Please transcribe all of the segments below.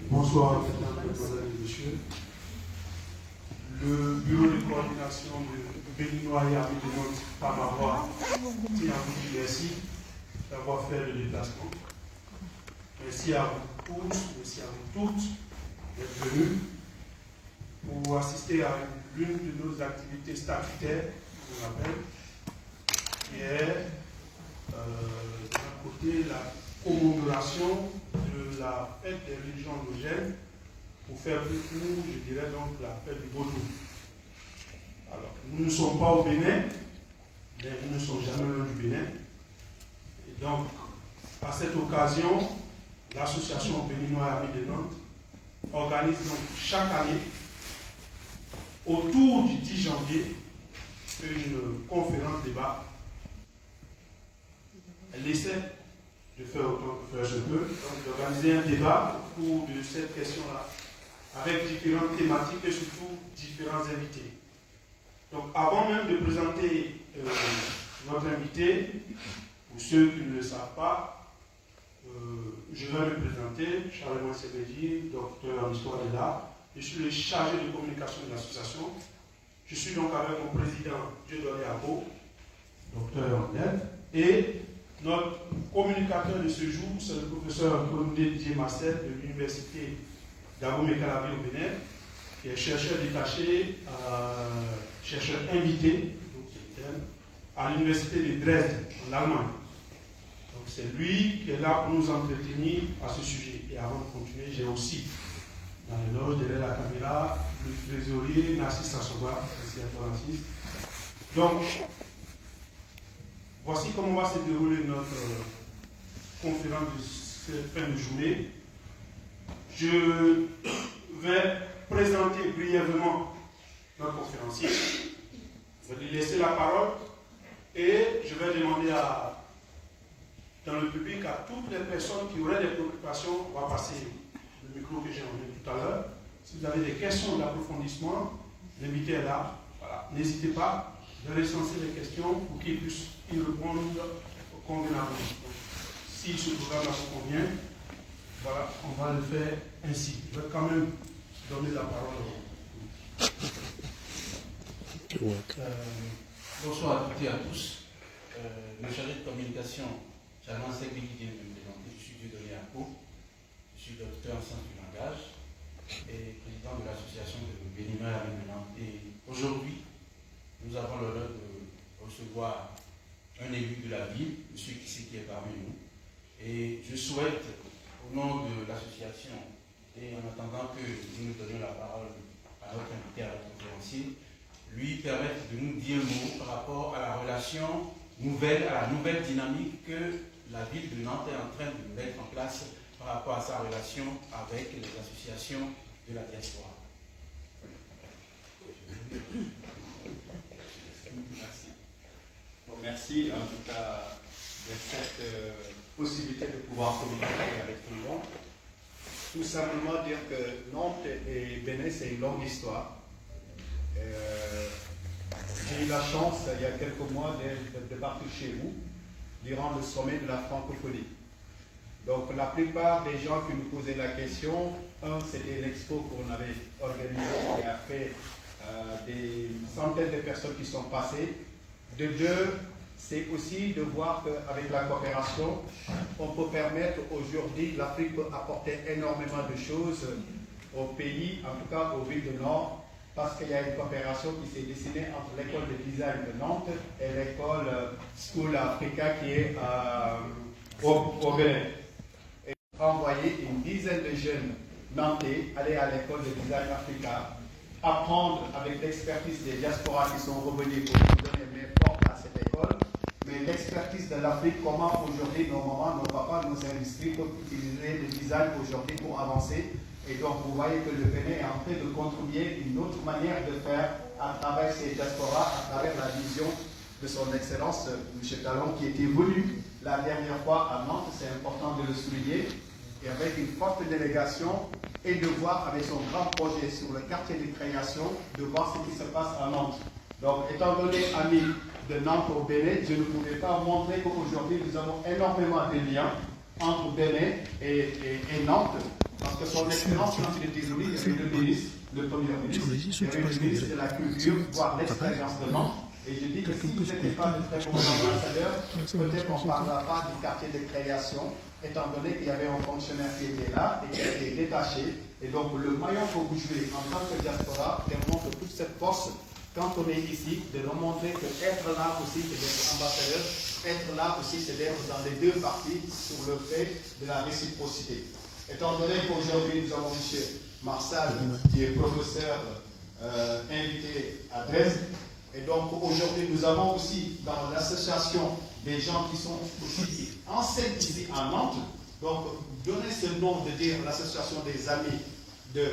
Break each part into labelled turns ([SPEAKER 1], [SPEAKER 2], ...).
[SPEAKER 1] Bonsoir, mesdames et messieurs. Le bureau de coordination de Béninois et Amis de notre Tamavoie tient à vous dire merci d'avoir fait le déplacement. Merci à vous tous, merci à vous toutes d'être venus pour assister à l'une de nos activités statutaires, on l'appelle, qui est d'un côté la commémoration de la fête des religions endogènes, pour faire plus court, je dirais donc la fête du Vaudou. Alors, nous ne sommes pas au Bénin, mais nous ne sommes jamais loin du Bénin. Et donc, à cette occasion, l'association Béninois et Amis de Nantes organise donc chaque année, autour du 10 janvier, une conférence débat. Elle essaie de faire autant que faire se peut, donc d'organiser un débat autour de cette question-là, avec différentes thématiques et surtout différents invités. Donc avant même de présenter notre invité, pour ceux qui ne le savent pas, je vais me présenter, Charles-Émile Sebedi, docteur en histoire de l'art. Je suis le chargé de communication de l'association. Je suis donc avec mon président Dieudonné Abo, docteur en lettres, et notre communicateur de ce jour, c'est le professeur Colombier Didier Marcel de l'université d'Abomey-Calavi au Bénin, qui est chercheur détaché, chercheur invité à l'université de Dresde, en Allemagne. Donc c'est lui qui est là pour nous entretenir à ce sujet. Et avant de continuer, j'ai aussi, dans le loge, derrière la caméra, le trésorier Narcisse Sassoba. Merci à toi, Narcisse. Donc, voici comment va se dérouler notre conférence de cette fin de journée. Je vais présenter brièvement notre conférencier. Je vais lui laisser la parole et je vais demander dans le public à toutes les personnes qui auraient des préoccupations, on va passer le micro que j'ai emmené tout à l'heure. Si vous avez des questions d'approfondissement, l'invité est là. Voilà. N'hésitez pas de recenser les questions pour qu'ils puissent y répondre convenablement. Si ce programme vous convient, voilà, on va le faire ainsi. Je vais quand même donner la parole.
[SPEAKER 2] Bonsoir à toutes et à tous. Le chargé de communication, Charles Segui qui vient de me présenter, je suis Dieudonné Abo, je suis docteur en sciences du langage et président de l'association de Béninois et Amis de Nantes. Et aujourd'hui, nous avons l'honneur de recevoir un élu de la ville, M. Kissi qui est parmi nous. Et je souhaite, au nom de l'association, et en attendant que nous donnions la parole à notre invité, à notre conférencier, lui permettre de nous dire un mot par rapport à la relation nouvelle, à la nouvelle dynamique que la ville de Nantes est en train de mettre en place par rapport à sa relation avec les associations de la diaspora.
[SPEAKER 3] Merci. Bon, merci en tout cas de cette possibilité de pouvoir communiquer avec tout le monde. Tout simplement dire que Nantes et Bénin, c'est une longue histoire. J'ai eu la chance, il y a quelques mois, de débarquer chez vous durant le sommet de la francophonie. Donc la plupart des gens qui nous posaient la question, un, c'était l'expo qu'on avait organisé et a fait des centaines de personnes qui sont passées. De deux, c'est aussi de voir qu'avec la coopération, on peut permettre aujourd'hui, l'Afrique peut apporter énormément de choses au pays, en tout cas aux villes du Nord, parce qu'il y a une coopération qui s'est dessinée entre l'école de design de Nantes et l'école School Africa qui est au Bénin. Et envoyer une dizaine de jeunes nantais aller à l'école de design Africa, apprendre avec l'expertise des diasporas qui sont revenus pour nous donner main forte à cette école, mais l'expertise de l'Afrique, comment aujourd'hui nos mamans, nos papas, nos industries peuvent utiliser le design aujourd'hui pour avancer Et donc, vous voyez que le Bénin est en train de contribuer une autre manière de faire à travers ces diasporas, à travers la vision de son Excellence, M. Talon, qui était venu la dernière fois à Nantes, c'est important de le souligner, et avec une forte délégation, et de voir avec son grand projet sur le quartier de création, de voir ce qui se passe à Nantes. Donc, étant donné, amis de Nantes au Bénin, je ne pouvais pas montrer qu'aujourd'hui, nous avons énormément de liens entre Bénin et Nantes, parce que son Excellence, quand il était venu, il y avait le ministre, le premier ministre, il y avait le ministre de la Culture, voire l'expérience de Nantes. Et je dis que si vous n'êtes pas de très bons ambassadeurs, peut-être qu'on ne parlera pas du quartier de création, étant donné qu'il y avait un fonctionnaire qui était là et qui a été détaché. Et donc le maillon que vous jouez en tant que diaspora démontre toute cette force quand on est ici, de nous montrer que être là aussi, c'est d'être ambassadeur, être là aussi, c'est d'être dans les deux parties sur le fait de la réciprocité. Étant donné qu'aujourd'hui, nous avons M. Marsal, qui est professeur invité à Dresde, et donc aujourd'hui, nous avons aussi dans l'association des gens qui sont aussi enseignants ici à Nantes. Donc, donner ce nom de dire l'association des amis de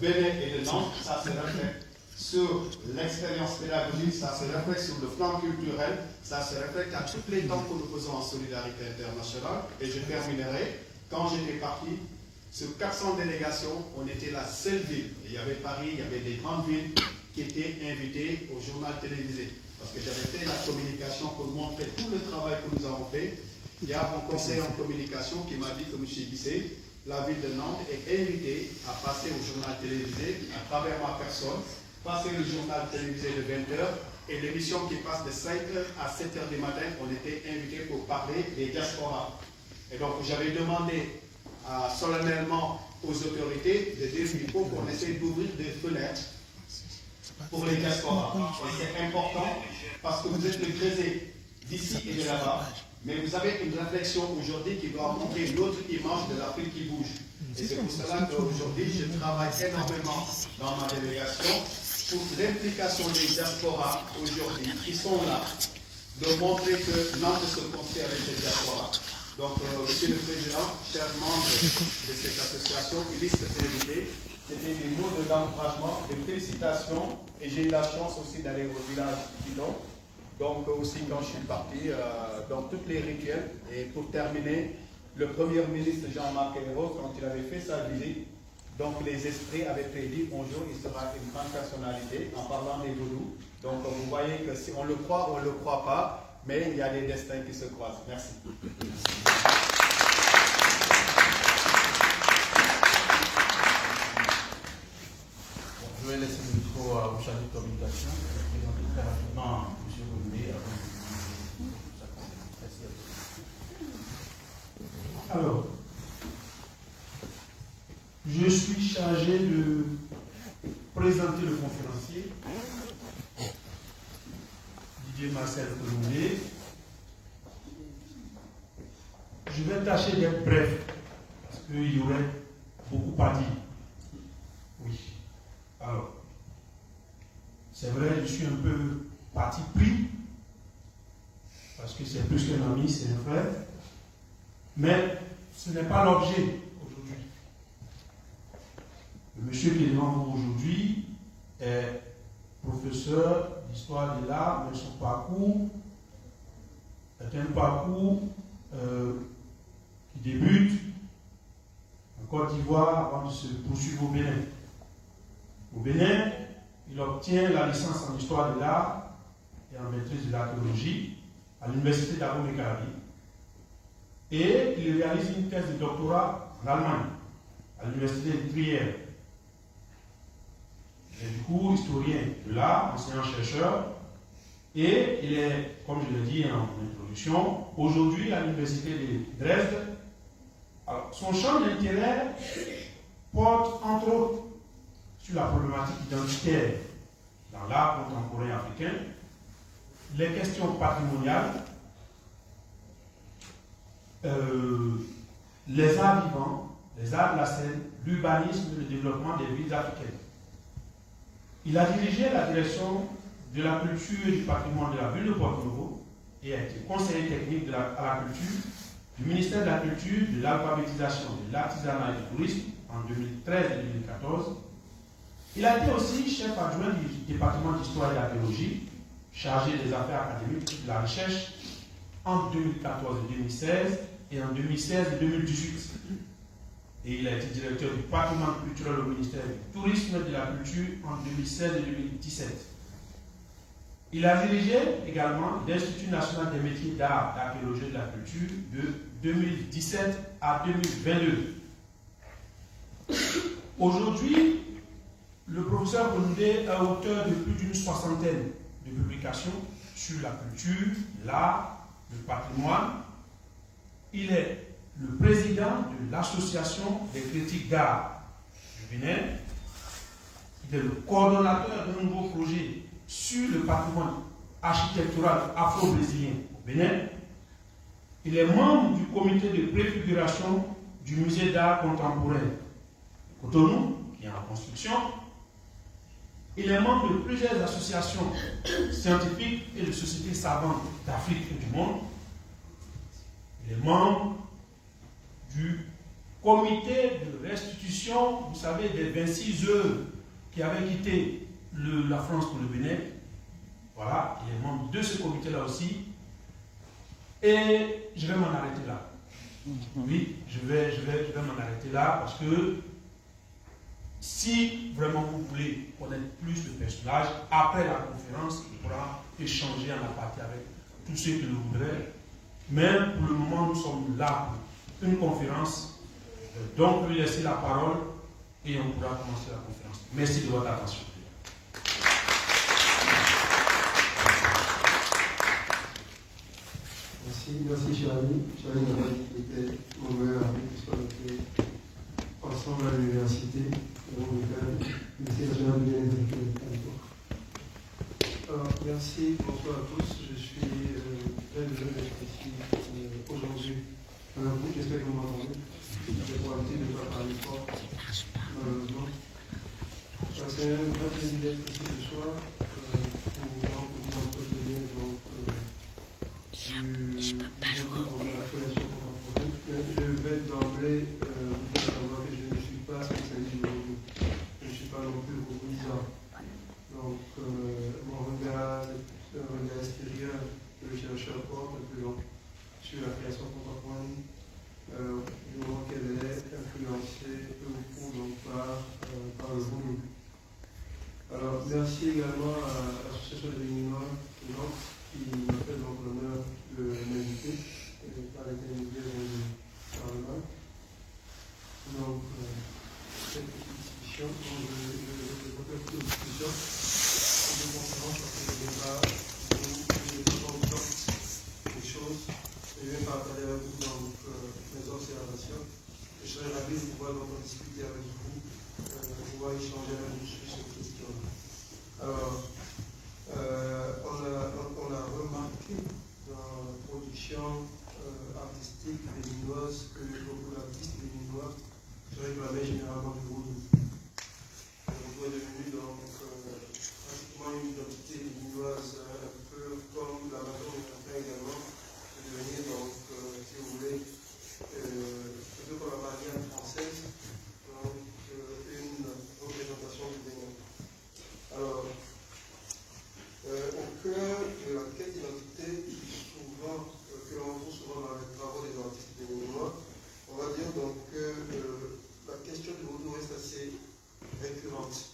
[SPEAKER 3] Bénin et de Nantes, ça se reflète sur l'expérience pédagogique, ça se reflète sur le plan culturel, ça se reflète à tous les temps que nous faisons en solidarité internationale. Et je terminerai, quand j'étais parti, sur 400 délégations, on était la seule ville. Il y avait Paris, il y avait des grandes villes qui étaient invitées au journal télévisé. Parce que j'avais fait la communication pour montrer tout le travail que nous avons fait. Il y a mon conseiller en communication qui m'a dit que M. Guissé, la ville de Nantes est invitée à passer au journal télévisé à travers ma personne, passer le journal télévisé de 20h et l'émission qui passe de 5h à 7h du matin, on était invités pour parler des diasporas. Et donc j'avais demandé solennellement aux autorités de dire qu'il faut qu'on essaie d'ouvrir des fenêtres pour les diasporas. C'est important parce que vous êtes le creuset d'ici et de là-bas, mais vous avez une réflexion aujourd'hui qui doit montrer une autre image de l'Afrique qui bouge. Et c'est pour cela qu'aujourd'hui, je travaille énormément dans ma délégation pour l'implication des diasporas aujourd'hui qui sont là, de montrer que Nantes se construit avec ces diasporas. Donc, Monsieur le Président, chers membres de cette association, illustre invité, c'était des mots d'encouragement, de félicitations, et j'ai eu la chance aussi d'aller au village Pilon. Donc, aussi quand je suis parti, dans tous les rituels. Et pour terminer, le Premier ministre Jean-Marc Ayrault, quand il avait fait sa visite, donc les esprits avaient prédit un jour il sera une grande personnalité en parlant des vaudous. Donc, vous voyez que si on le croit, on ne le croit pas. Mais il y a des destins qui se croisent. Merci.
[SPEAKER 2] Je vais laisser le micro au chargé de communication pour présenter très rapidement M. Goumé avant de...
[SPEAKER 1] Alors, je suis chargé de présenter le conférencier. Didier Marcel Colombier. Je vais tâcher d'être bref, parce qu'il y aurait beaucoup à dire. Oui. Alors, c'est vrai, je suis un peu parti pris, parce que c'est plus qu'un ami, c'est un frère. Mais ce n'est pas l'objet aujourd'hui. Le monsieur qui est devant vous aujourd'hui est professeur d'histoire de l'art, mais son parcours est un parcours qui débute en Côte d'Ivoire avant de se poursuivre au Bénin. Au Bénin, il obtient la licence en histoire de l'art et en maîtrise de l'archéologie à l'université d'Abomey-Calavi. Et il réalise une thèse de doctorat en Allemagne, à l'université de Trier. Il est du coup historien de l'art, enseignant-chercheur, et il est, comme je l'ai dit en introduction, aujourd'hui à l'université de Dresde. Alors, son champ d'intérêt porte entre autres sur la problématique identitaire dans l'art contemporain africain, les questions patrimoniales, les arts vivants, les arts de la scène, l'urbanisme, le développement des villes africaines. Il a dirigé la direction de la culture et du patrimoine de la ville de Porto-Novo et a été conseiller technique à la culture du ministère de la Culture, de l'alphabétisation, de l'artisanat et du tourisme en 2013 et 2014. Il a été aussi chef adjoint du département d'histoire et d'archéologie, chargé des affaires académiques et de la recherche en 2014 et 2016 et en 2016 et 2018. Et il a été directeur du patrimoine culturel au ministère du Tourisme et de la Culture en 2016 et 2017. Il a dirigé également l'Institut national des métiers d'art, d'archéologie et de la culture de 2017 à 2022. Aujourd'hui, le professeur Konoudé est auteur de plus d'une soixantaine de publications sur la culture, l'art, le patrimoine. Il est le président de l'Association des critiques d'art du Bénin. Il est le coordonnateur d'un nouveau projet sur le patrimoine architectural afro-brésilien au Bénin. Il est membre du comité de préfiguration du musée d'art contemporain de Cotonou, qui est en construction. Il est membre de plusieurs associations scientifiques et de sociétés savantes d'Afrique et du monde. Il est membre du comité de restitution, vous savez, des 26 œuvres qui avaient quitté la France pour le Bénin. Voilà, il est membre de ce comité-là aussi. Et je vais m'en arrêter là. Oui, je vais m'en arrêter là parce que si vraiment vous voulez connaître plus de personnages, après la conférence, on pourra échanger en aparté avec tous ceux qui le voudraient. Mais pour le moment, nous sommes là pour une conférence. Donc, lui laisser la parole et on pourra commencer la conférence. Merci de votre attention.
[SPEAKER 4] Merci cher ami. Cher ami d'avoir été mon meilleur ami, puisqu'on était ensemble à l'université, l'Université nationale de Bénin à l'époque. Alors, merci, bonsoir à tous. Je suis très heureux d'être ici aujourd'hui. J'espère que vous m'entendez. J'ai pour habitude de ne pas parler fort, malheureusement. C'est un grand plaisir d'être ici ce soir pour vous entretenir de la collection contemporaine. Je vais d'emblée vous dire savoir que je ne suis pas spécialiste de l'audio. Je ne suis pas non plus reconnaissant. Donc, mon regard est un regard extérieur que le chercheur porte un peu sur la création contemporaine, du moment qu'elle est influencée peu ou prou donc par le volume. Alors, merci également à l'association des Béninois qui m'a fait donc l'honneur de m'inviter par l'intermédiaire du Parlement. Donc, cette petite discussion, je vais faire une discussion, une conférence parce que je ne vais pas vous dire des choses. Je vais partager avec vous donc mes observations. Je serai ravi de pouvoir donc discuter avec vous, de pouvoir échanger avec vous sur cette question. Alors, on a remarqué dans la production artistique béninoise que beaucoup d'artistes béninois se réclamaient généralement du vaudou. Le vaudou est devenu donc pratiquement une identité béninoise, un peu comme la maison est également de devenir donc, si vous voulez, un peu comme la Marianne française, donc une représentation du Bénin. Alors, au cœur de la quête d'identité que l'on trouve souvent dans les travaux des artistes béninois, on va dire donc que la question du vaudou reste assez récurrente.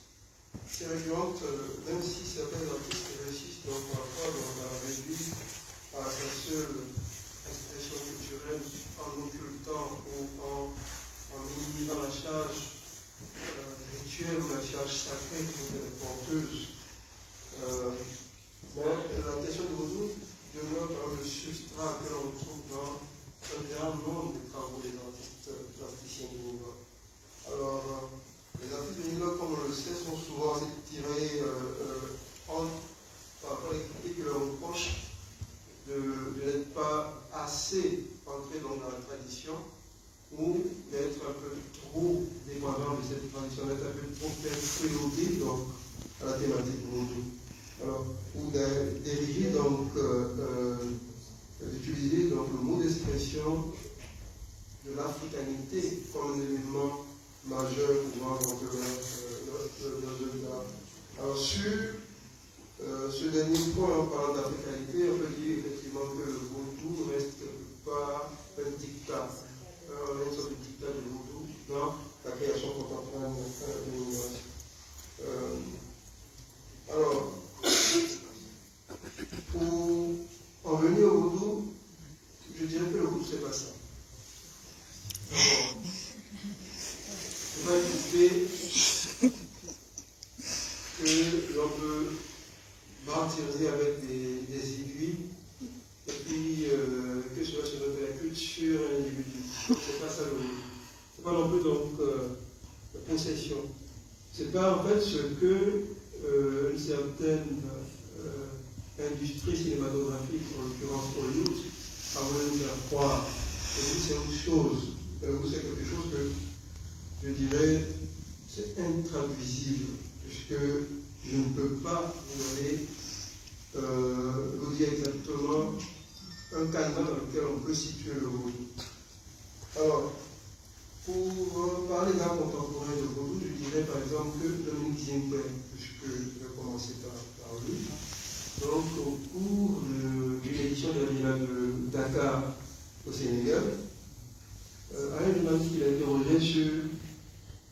[SPEAKER 4] C'est récurrente, même si certains artistes réussissent donc parfois à la réduire à sa seule expression culturelle en occultant ou en minimisant la charge rituelle ou la charge sacrée qui est porteuse. Mais la question du vaudou demeure comme le substrat que l'on trouve dans un grand nombre de travaux des artistes plasticiens béninois. Alors, les artistes béninois, comme on le sait, sont souvent tirés par les critiques que l'on reproche de n'être pas assez entré dans la tradition ou d'être un peu trop dépendant de cette tradition, d'être un peu trop préodé à la thématique vaudou. Alors, ou d'ériger donc, d'utiliser donc le mot d'expression de l'africanité comme un élément majeur ou grand empereur dans deux cas. Alors, sur ce dernier point, en parlant d'africanité, on peut dire effectivement que le vaudou ne reste pas un dictat, une sorte de dictat de vaudou dans la création contemporaine de l'univers. Alors, pour en venir au vaudou, je dirais que le vaudou, c'est pas ça. On va écouter que l'on peut martyriser avec des aiguilles et puis que cela se note la culture et l'individu. C'est pas ça le vaudou. C'est pas non plus donc la possession. C'est pas en fait ce que une certaine industrie cinématographique, en l'occurrence Hollywood, a voulu nous faire croire. C'est autre chose. C'est quelque chose que je dirais c'est intraduisible, puisque je ne peux pas vous dire exactement un cadre dans lequel on peut situer le vaudou. Alors, pour parler d'un contemporain de vaudou, je dirais par exemple que Dominique Zimbé, puisque je vais commencer par lui. Donc, au cours d'une édition de la Villa de Dakar au Sénégal, un journaliste qui l'a interrogé sur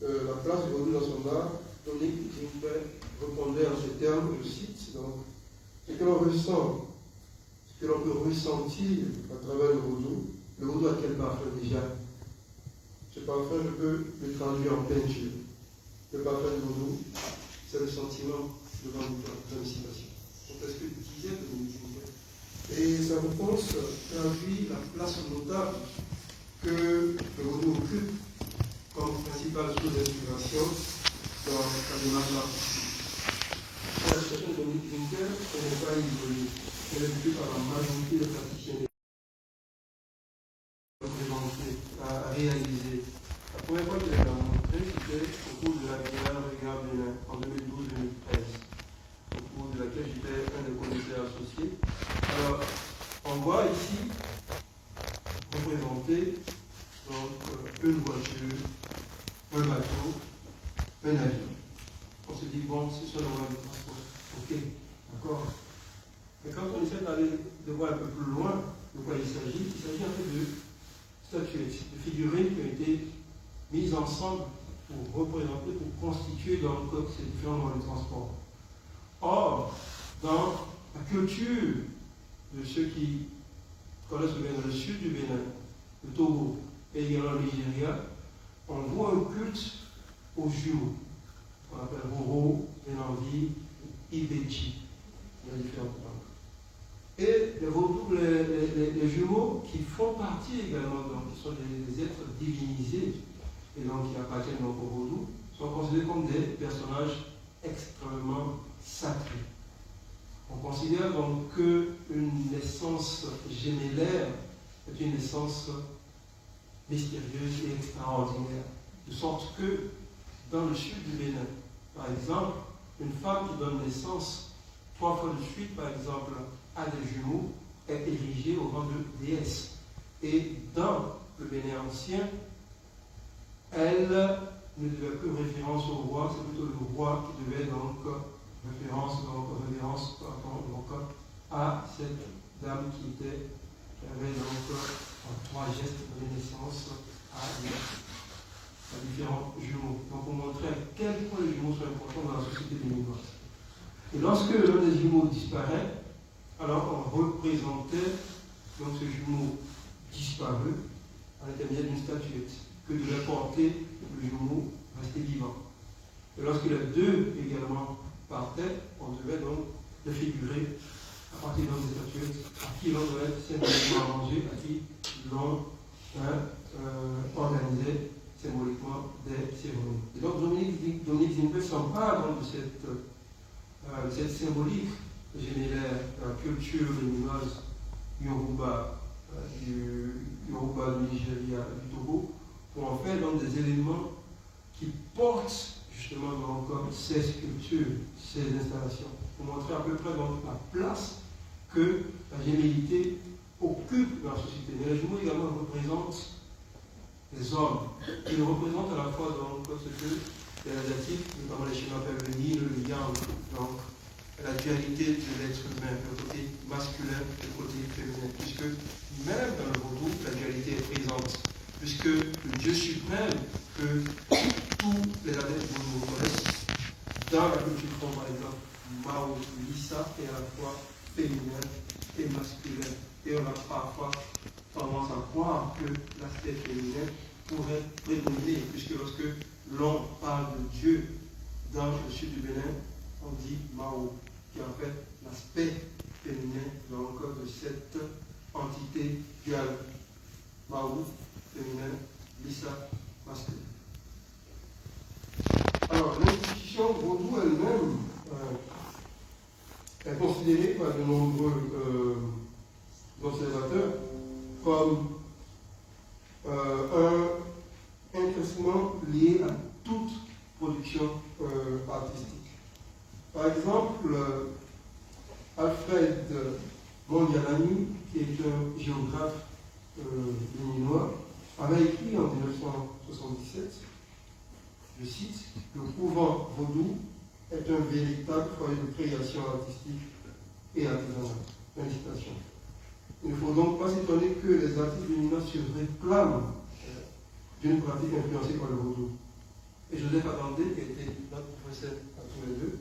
[SPEAKER 4] la place du vaudou dans son art, Dominique Zimbé répondait en ces termes, je cite, donc, ce que l'on ressent, ce que l'on peut ressentir à travers le vaudou a quel parfum déjà? Ce parfum, je peux le traduire en peinture. Le parfum du vaudou, c'est le sentiment devant une citation. Donc, est-ce que disait Dominique Zimbé? Et sa réponse traduit la place notable que le vaudou occupe comme principale source d'inspiration dans la démarche artistique. La situation de Dominique Zimbé n'est pas isolée. Elle est vécue par la majorité des praticiens à réaliser. La première fois qu'il a montré, c'était au cours de la Biennale Regard Bénin en 2012-2013, au cours de laquelle j'étais un des commissaires associés. Alors, on voit ici représenter donc, une voiture, un bateau, un avion. On se dit, bon, ce sont les moyens de transport. Ok, d'accord. Mais quand on essaie d'aller de voir un peu plus loin de quoi il s'agit en fait de statuettes, de figurines qui ont été mises ensemble pour représenter, pour constituer donc ces différents moyens de transport. Or, dans la culture de ceux qui connaissent le Bénin, le sud du Bénin, le Togo et également le Nigeria, on voit un culte aux jumeaux. On appelle Roro, Benandi, Ibeji. Il y a différentes langues. Et les jumeaux qui font partie également, donc, qui sont des êtres divinisés, et donc qui appartiennent donc au vaudou, sont considérés comme des personnages extrêmement sacrés. On considère donc qu'une naissance gémellaire est une naissance mystérieuse et extraordinaire. De sorte que dans le sud du Bénin, par exemple, une femme qui donne naissance 3 fois de suite, par exemple, à des jumeaux, est érigée au rang de déesse. Et dans le Bénin ancien, elle ne devait plus référence au roi, c'est plutôt le roi qui devait donc référence à cette dame qui avait donc en 3 gestes de naissance à différents jumeaux. Donc on montrait à quel point les jumeaux sont importants dans la société béninoise. Et lorsque l'un des jumeaux disparaît, alors on représentait donc ce jumeau disparu à l'intermédiaire d'une statuette que devait porter le jumeau resté vivant. Et lorsque les deux également partaient, on devait donc le figurer à partir de des statuettes à qui l'on devait symboliquement arranger, à qui l'on organisait symboliquement des cérémonies. Et donc Dominique Zimbé s'empare donc de cette symbolique généraire de la culture béninoise Yoruba, du Nigeria et du Togo, pour en faire donc des éléments qui portent justement donc ces sculptures, ces installations, pour montrer à peu près donc la place que la gémellité occupe dans la société. Mais les jumeaux également représentent des hommes. Il représente à la fois donc ce que les Asiatiques, notamment les Chinois, appellent le yin, le yang, donc la dualité de l'être humain, le côté masculin et le côté féminin, puisque même dans le vaudou, la dualité est présente, puisque le Dieu suprême que tous les adeptes vaudou reconnaissent, dans la culture comme par exemple Mao, Lisa est à la fois féminin et masculin. Et on a parfois tendance à croire que l'aspect féminin pourrait prédominer, puisque lorsque l'on parle de Dieu dans le sud du Bénin, on dit Mao, qui est en fait l'aspect féminin donc, de cette entité duale. Mao, féminin, Lisa, masculin. Alors, l'institution vaudou elle-même est considérée par de nombreux observateurs comme un intrinsèquement lié à toute production artistique. Par exemple, Alfred Mondialani, qui est un géographe béninois, avait écrit en 1977, je cite, « Le couvent vaudou est un véritable foyer de création artistique et artisanale. » Félicitations. Il ne faut donc pas s'étonner que les artistes béninois se réclament d'une pratique influencée par le vaudou. Et Joseph Attendé, qui était notre professeur à tous les deux,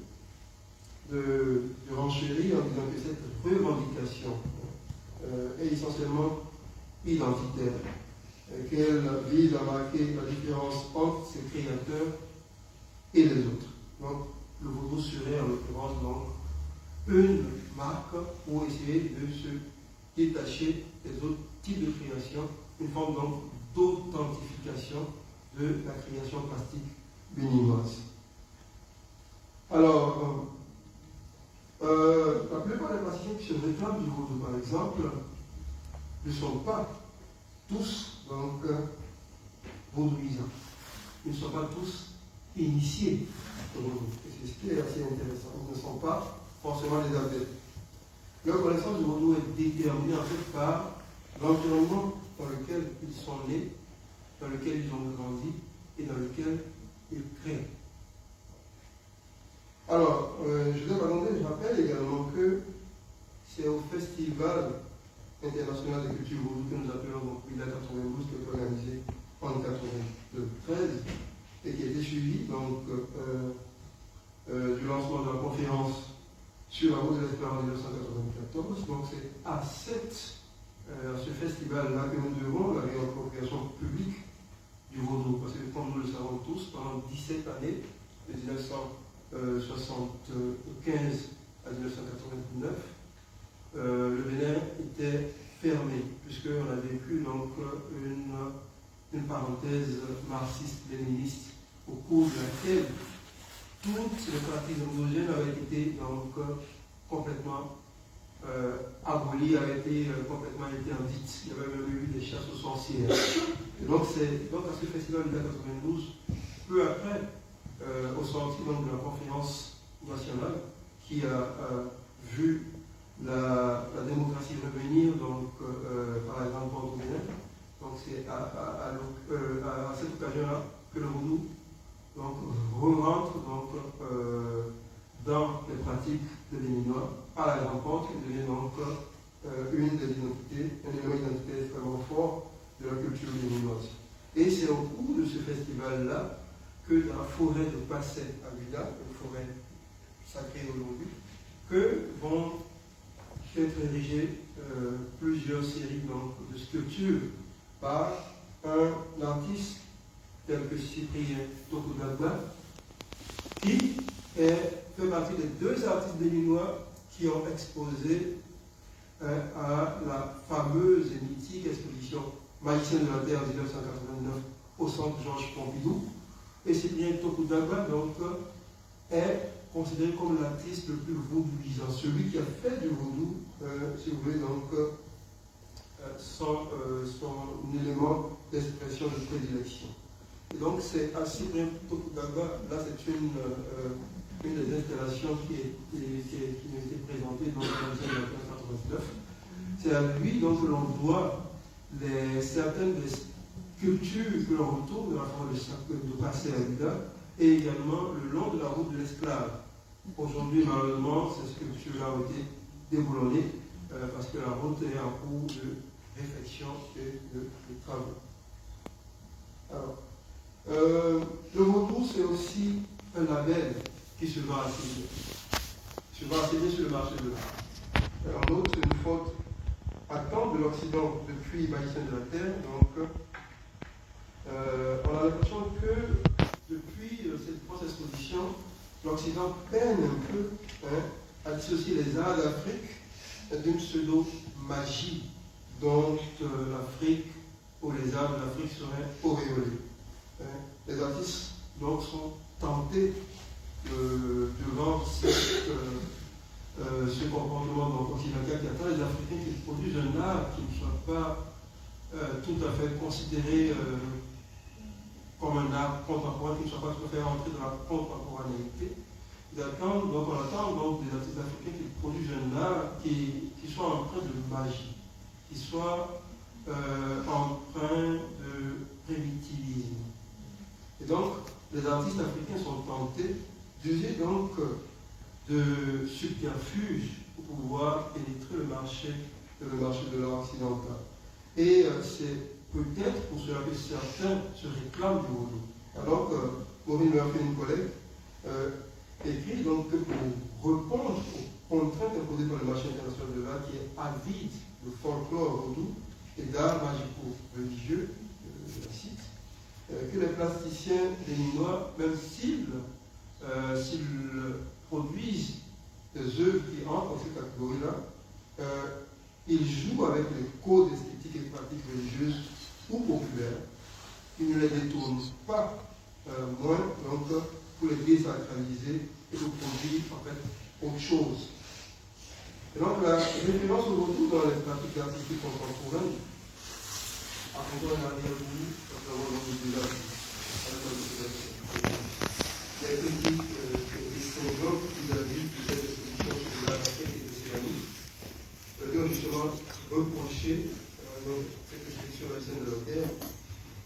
[SPEAKER 4] de renchérir en disant que cette revendication est essentiellement identitaire, qu'elle vise à marquer la différence entre ses créateurs et les autres. Donc, le vaudou serait en l'occurrence donc une marque pour essayer de se détacher des autres types de création, une forme donc d'authentification de la création plastique béninoise. Alors, la plupart des plasticiens qui se réclament du vaudou, par exemple, ne sont pas tous donc vaudouisants. Ils ne sont pas tous initiés au vaudou. C'est ce qui est assez intéressant. Ils ne sont pas forcément des adeptes. Leur connaissance du vaudou est déterminée en fait par l'environnement dans lequel ils sont nés, dans lequel ils ont grandi et dans lequel ils créent. Alors, Joseph Attendé rappelle également que c'est au Festival international de culture vaudou que nous appelons donc Villa 92, qui est organisé en 1993 et qui a été suivi donc, du lancement de la conférence sur la route de l'espérance en 1994. Donc c'est à ce festival-là que nous devons la réappropriation publique du vaudou. Parce que comme nous le savons tous, pendant 17 années, de 1975 à 1989, le Bénin était fermé, puisqu'on a vécu donc une parenthèse marxiste-léniniste au cours de laquelle toutes les pratiques endogènes avaient été donc complètement abolies, avaient été complètement interdites. Il y avait même eu des chasses aux sorcières. Et donc, à ce festival de 1992, peu après, au sorti donc, de la conférence nationale qui a vu la démocratie revenir donc, par la grande porte au Bénin. Donc c'est à cette occasion-là que le vaudou rentre dans les pratiques des Béninois par la grande porte, qui devient donc une des identités, un élément identitaire extrêmement fort de la culture béninoise. Et c'est au cours de ce festival-là que dans la forêt de Passé à Vida, une forêt sacrée aujourd'hui, que vont être érigées plusieurs séries donc, de sculptures par un artiste tel que Cyprien Tokudagba, qui fait partie des deux artistes béninois qui ont exposé à la fameuse et mythique exposition Magicien de la Terre en 1989 au centre Georges Pompidou. Et Cyprien Tokudagba donc est considéré comme l'artiste le plus vaudouisant, celui qui a fait du vaudou, si vous voulez, donc son élément d'expression de prédilection. Et donc c'est à Cyprien Tokudagba, là c'est une des installations qui nous était présentée dans le 1989. C'est à lui donc que l'on doit certaines culture que l'on retrouve dans la forêt de Passer-Aguda et également le long de la route de l'esclave. Aujourd'hui, malheureusement, ces sculptures-là ont été déboulonnées parce que la route est en cours de réflexion et de travaux. Alors, le vaudou, c'est aussi un label qui se va assez bien sur le marché de l'art. En outre, c'est une faute attente de l'Occident depuis l'haïtien de la Terre. Donc, on a l'impression que depuis cette grosse exposition, l'Occident peine un peu à dissocier les arts d'Afrique d'une pseudo-magie dont l'Afrique ou les arts de l'Afrique seraient auréolés. Les artistes donc sont tentés de vendre ce comportement occidental qui attend les Africains qui produisent un art qui ne soit pas tout à fait considéré comme un art contemporain, qui ne soit pas tout à fait rentré dans la contemporanéité. On attend donc des artistes africains qui produisent un art qui soit empreint de magie, qui soit empreint de primitivisme. Et donc, les artistes africains sont tentés d'user donc de subterfuges pour pouvoir pénétrer le marché de l'art occidental. Et c'est peut-être pour cela que certains se réclament du vaudou. Alors que Maureen Murphy-Nicolet écrit donc que pour répondre aux contraintes imposées par le marché international de l'art qui est avide de folklore vaudou et d'art magico-religieux, je la cite, que les plasticiens béninois, même s'ils produisent des œuvres qui entrent dans cette catégorie-là, ils jouent avec les codes esthétiques et pratiques religieuses ou populaires. Ils ne les détournent pas moins, donc pour les désacraliser et pour produire en fait autre chose. Et donc la référence au vaudou dans les pratiques artistiques contemporaines a encore un arrière-goût, il y a une critique distinguante vis-à-vis de cette exposition sur l'art africain et de céramique, qui ont justement reproché cette exposition haïtienne de la terre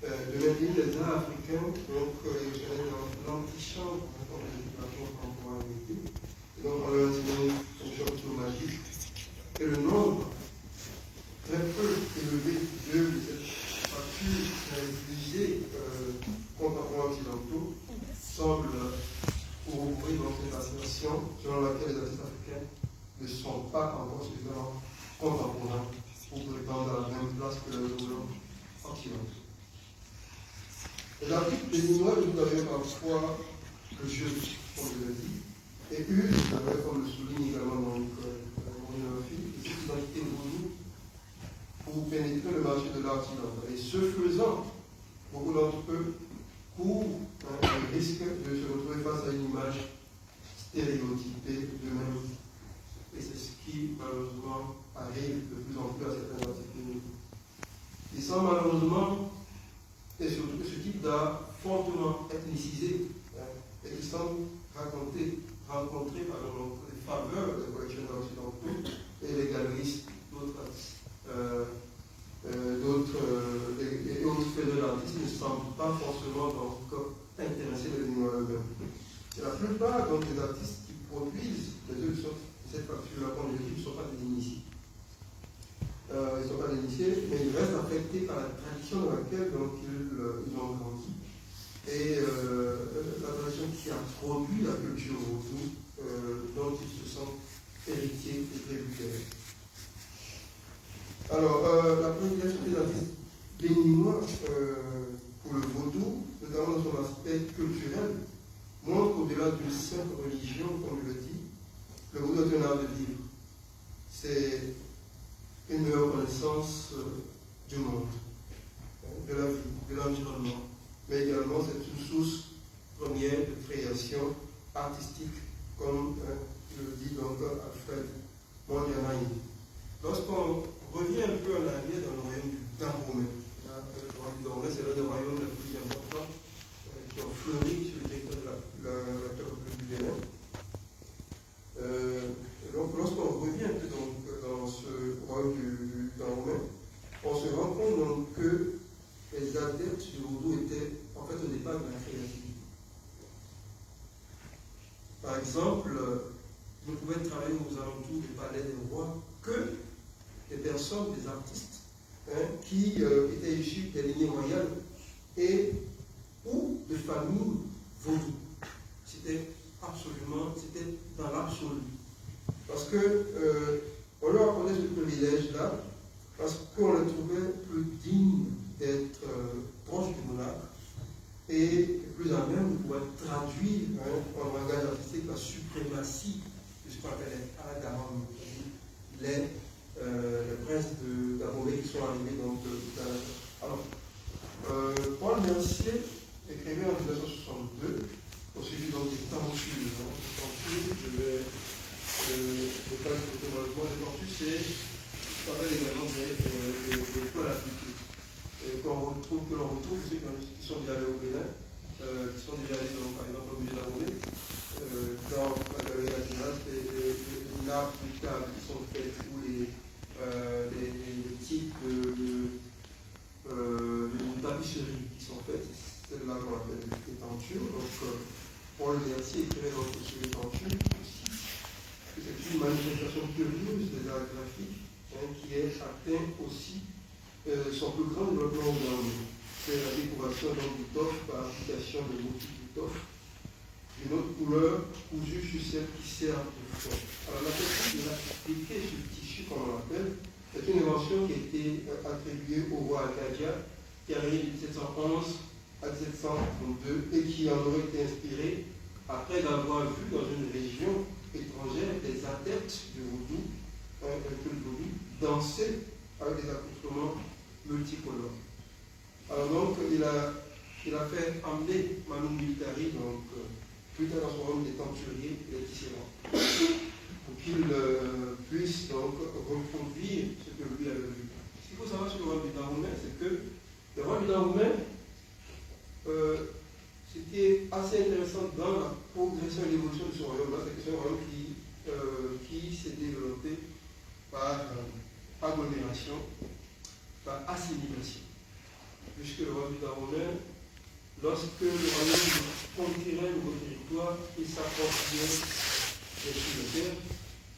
[SPEAKER 4] de maintenir les arts africains donc dans l'antichambre de la contemporanéité, et donc on leur a donné une chambre magique, et le nombre très peu élevé d'œuvres de cette facture utilisée contemporains occidentaux semble corroborer dans cette affirmation selon laquelle les artistes africains ne sont pas encore suffisamment contemporains pour prétendre à la même place que les autres occidentaux. Les artistes béninois jouent d'ailleurs parfois le jeu, comme je l'ai dit, et usent, comme le souligne également mon fille, de cette identité vaudou pour pénétrer le marché de l'art occidental. Et ce faisant, beaucoup d'entre eux courent le risque de se retrouver face à une image stéréotypée d'eux-mêmes. Et c'est ce qui, malheureusement, arrive de plus en plus à certains artistes béninois. Ils sont malheureusement, et surtout que ce type d'art fortement ethnicisé, et qui semble rencontrer par exemple les faveurs des collectionneurs occidentaux et les galeristes d'autres et autres faits de l'artiste ne semblent pas forcément donc intéresser les Béninois eux-mêmes. Et la plupart donc, des artistes qui produisent les œuvres de cette facture-là comme les ne sont pas des initiés. Ils ne sont pas des initiés, mais ils restent affectés par la tradition dans laquelle donc, ils ont grandi. Et la tradition qui a produit la culture vaudou, dont ils se sentent héritiers et tributaires. Alors, la prédilection des artistes béninois pour le vaudou, notamment dans son aspect culturel, montre qu'au-delà d'une simple religion, comme je le dis, le vaudou est un art de vivre. C'est une meilleure connaissance du monde, de la vie, de l'environnement, mais également c'est une source première de création artistique, comme le dit donc Alfred Mondianaï. Lorsqu'on revient un peu en arrière dans le royaume du Dahomey, le royaume du Dahomey, c'est l'un des royaumes les plus importants qui ont fleuri sur le territoire de la République du Bénin. Donc, lorsqu'on revient un peu dans ce royaume du Dahomey, on se rend compte donc que les adeptes voyait aux alentours du palais des rois que des personnes, des artistes, qui étaient issus des lignées royales et ou de familles vaudou. C'était dans l'absolu. Parce que on leur accordait ce privilège-là, parce qu'on les trouvait plus dignes d'être proches du monarque et plus à même de pouvoir traduire en langage artistique la suprématie de ce qu'on appelle les Agaram, les princes d'Abomey qui sont arrivés donc alors, Paul Mercier écrivait en 1962, au sujet donc des tentures. Je vais pas écouter malheureusement les tentures, c'est ce qu'on appelle également des plans d'appliquer. Que l'on retrouve ceux qui sont déjà allés au Bénin, qui sont déjà allés donc, par exemple au musée d'Abomey, dans la galerie nationale, c'est les nappes applicables qui sont faites ou les types de tapisseries qui sont faites, c'est là qu'on appelle les tentures. Donc, Paul Mercier écrivait donc sur les tentures aussi que c'est une manifestation curieuse des arts graphiques qui est atteint aussi son plus grand développement au Gabon. C'est la décoration d'étoffes par application de motifs d'étoffes d'une autre couleur cousue sur celle qui sert de fond. Alors la technique de l'appliquer sur le tissu, comme on l'appelle, c'est une invention qui a été attribuée au roi Akadia, qui a régné de 1711 à 1732 et qui en aurait été inspiré après avoir vu dans une région étrangère des adeptes du vaudou, un culte vaudou, danser avec des accoutrements multicolores. Alors donc, il a fait emmener Manu Militari, donc plus tard dans son rôle des tenturiers et des tisserands, pour qu'il puisse donc reproduire ce que lui avait vu. Ce qu'il faut savoir sur le roi du Dahomey, c'est que le roi du Dahomey, c'était assez intéressant dans la progression et l'évolution de ce royaume-là, c'est que c'est un royaume qui s'est développé par agglomération, par assimilation. Puisque le roi du Dahomey, lorsque le royaume conquérait un nouveau territoire, il s'appropriait des choses de terre,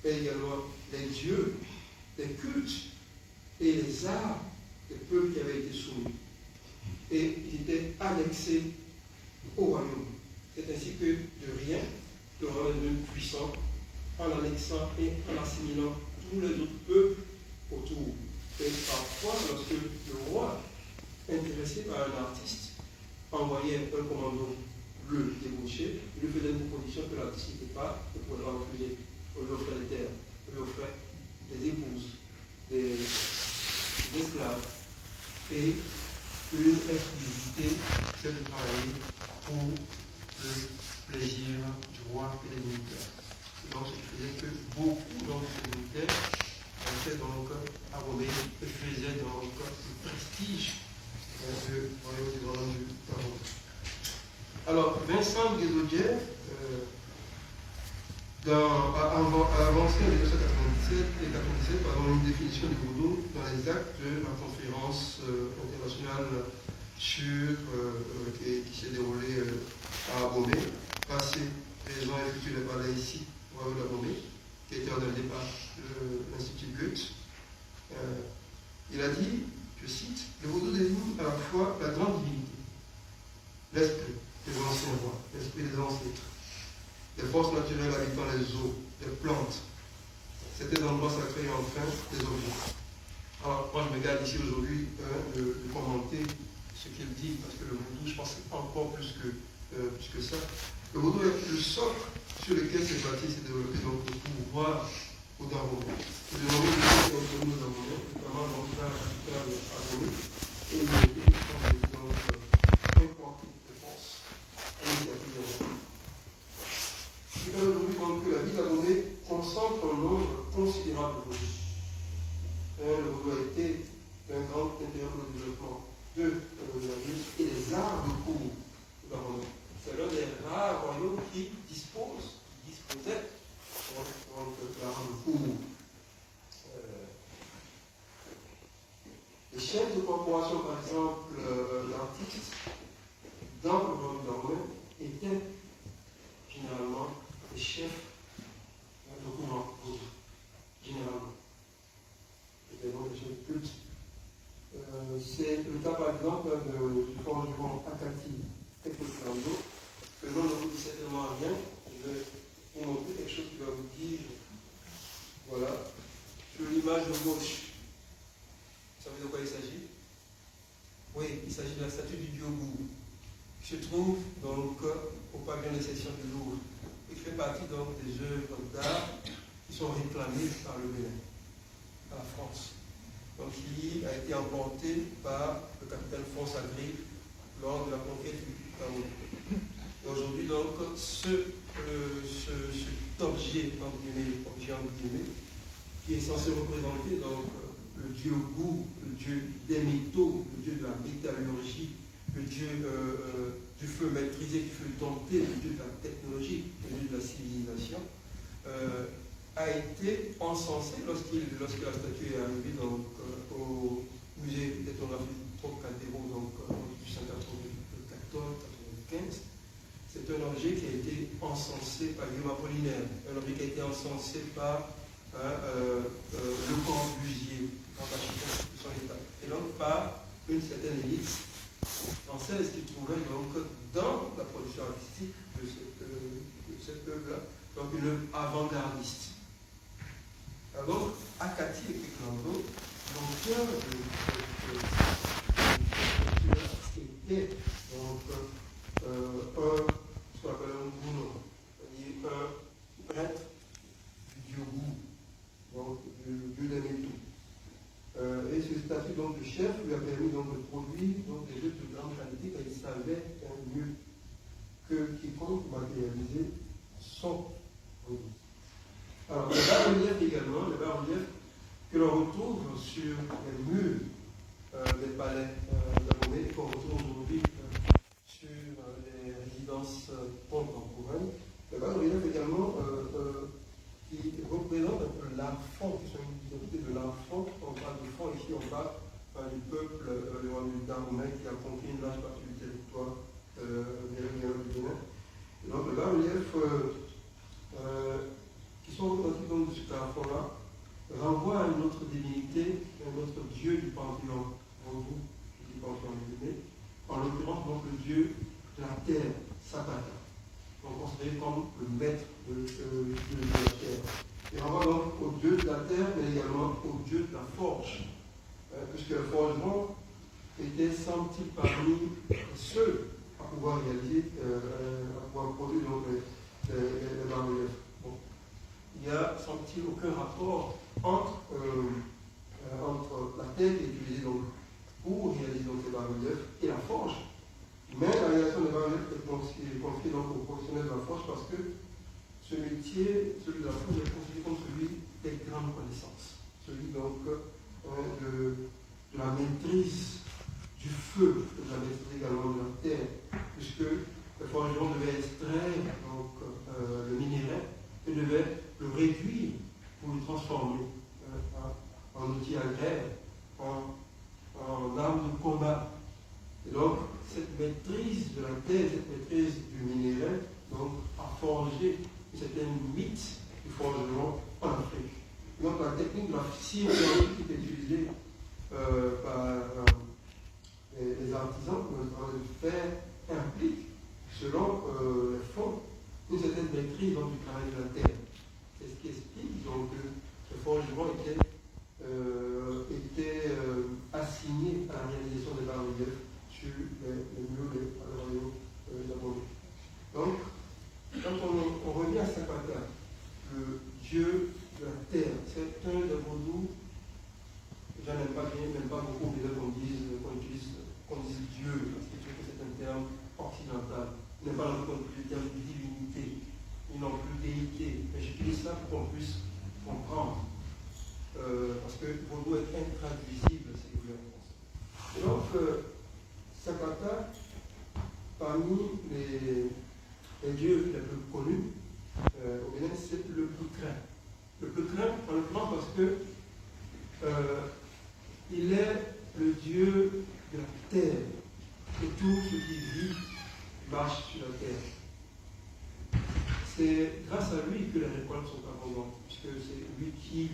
[SPEAKER 4] et également les dieux, les cultes et les arts des peuples qui avaient été soumis. Et ils étaient annexés au royaume. C'est ainsi que de rien, le royaume est devenu puissant en annexant et en assimilant tous les autres peuples autour. Et parfois, lorsque le roi, intéressé par un artiste, envoyait un commando le débaucher, il lui faisait une proposition que l'artiste n'était pas, ne pouvait pas refuser. On lui offrait des terres, on lui offrait des épouses, des esclaves et une exclusivité, c'est de travailler pour le plaisir du roi et des militaires. Donc, ce qui faisait que beaucoup d'entre les militaires étaient donc arrobés et faisaient donc le prestige du royaume du Gabon. Alors, Vincent Guézaudier, a avancé en 1997 une définition du vaudou dans les actes de la conférence internationale qui s'est déroulée à Abomey, passé, présent et futur n'est pas là ici, au royaume d'Abomey, qui a été organisé par l'Institut Goethe. Il a dit, je cite, le vaudou désigne à la fois la grande divinité, l'esprit des anciens rois, l'esprit des ancêtres, des forces naturelles habitant les eaux, des plantes, c'était des endroits sacrés et enfin des objets. Alors, moi je me garde ici aujourd'hui de commenter ce qu'il dit, parce que le vaudou, je pense, c'est encore plus que ça. Le vaudou est le socle sur lequel s'est bâti, s'est développé donc le pouvoir au Dahomey. Et de nombreux pays ont connu au Dahomey, notamment dans le cas de Abomey, et il a été implanté de force à l'initiative de il est aujourd'hui donc que la ville d'Abomey concentre un nombre considérable de vaudou. Le vaudou a été d'un grand intérêt pour le développement de la ville et des arts de cour d'Abomey. C'est l'un des rares royaumes qui disposait d'arts de cour. Les chefs de corporation, par exemple, l'artiste, dans le royaume d'Abomey, étaient généralement les chefs de cour généralement. C'est vraiment quelque chose de culte. C'est le cas par exemple du forgeron Akati Teknoklando, que le nom ne vous dit certainement rien. Je vais vous montrer quelque chose qui va vous dire, voilà, sur l'image de gauche. Vous savez de quoi il s'agit? Oui, il s'agit de la statue du dieu Bou, qui se trouve donc au pavillon des sections du Louvre, et qui fait partie donc des œuvres d'art qui sont réclamées par le Bénin, par la France. Donc, qui a été emporté par le capitaine François Gris lors de la conquête du Cameroun. Et aujourd'hui, donc, cet objet, qui est censé représenter donc, le dieu Bou, le dieu des métaux, le dieu de la métallurgie, le dieu du feu maîtrisé, du feu dompté, le dieu de la technologie, le dieu de la civilisation, a été encensé lorsque la statue est arrivée donc, au musée d'ethnographie Trocadéro donc, en 1894-95. C'est un objet qui a été encensé par Guillaume Apollinaire, un objet qui a été encensé par Le Corbusier, en architecte de son état, et donc par une certaine élite française qui trouvait donc dans la production artistique de cette œuvre-là, donc une œuvre avant-gardiste. Alors, Akati et Teknoklando, l'auteur de cette était donc ce qu'on appelle un gouno, c'est-à-dire un prêtre du dieu Bou, donc du dieu des métaux. Et ce statut donc, de chef lui a permis donc, de produire donc, des œuvres de grande qualité car il savait mieux que quiconque matérialiser son produit. Alors, le bas-relief également, le bas-relief que l'on retrouve sur les murs des palais d'Abomey, qu'on retrouve aujourd'hui sur les résidences contemporaines. Le bas-relief également qui représente un peu l'enfant, qui sont une identité de l'enfant. On parle de fond, ici on parle du peuple d'Abomey qui a conquis une large partie du territoire du Bénin. Donc le bas-relief qui sont représentatifs donc de ce plafond-là, renvoie à une autre divinité, un autre dieu du panthéon vaudou, du panthéon bénin, en l'occurrence donc le dieu de la terre, Sapata, donc considéré comme le maître de la terre. Il renvoie donc au dieu de la terre, mais également au dieu de la forge, puisque le forgeron était senti parmi ceux à pouvoir réaliser, à pouvoir produire donc, les bas-reliefs. Il n'y a, semble-t-il, aucun rapport entre la terre qui est utilisée donc, pour réaliser donc, les bas-reliefs et la forge. Mais la réalisation des bas-reliefs est confiée donc, aux professionnels de la forge parce que ce métier, celui de la forge, est considéré comme celui des grandes connaissances, celui donc, de la maîtrise du feu, de la maîtrise également de la terre, puisque le forgeron devait extraire donc, le minerai et devait le réduire pour le transformer en outil agraire, en arme de combat. Et donc, cette maîtrise de la terre, cette maîtrise du minerai, donc, a forgé une certaine mythe du forgeron en Afrique. Donc, la technique de la scie qui est utilisée par les artisans pour le travail de fer implique, selon les fonds, une certaine maîtrise donc, du travail de la terre. C'est ce qui explique donc, que le forgeron était assigné à la réalisation des bas-reliefs sur les murs des royaumes d'Abomey. Donc, quand on revient à Sapata, le dieu de la terre, c'est un des vaudous, j'en aime pas bien, même pas beaucoup, mais qu'on dise Dieu, parce que c'est un terme occidental. Il n'est pas dans le terme de divinité, ni non plus déité. Mais j'utilise ça pour qu'on puisse comprendre. Parce que vaudou est intraduisible, si vous voulez. Et donc, Sapata, parmi les dieux les plus connus au Bénin, c'est le Peukrin. Le Peukrin, en l'occurrence, parce que il est le dieu de la terre, et tout ce qui vit marche sur la terre. C'est grâce à lui que les récoltes sont abondantes, puisque puisque c'est lui qui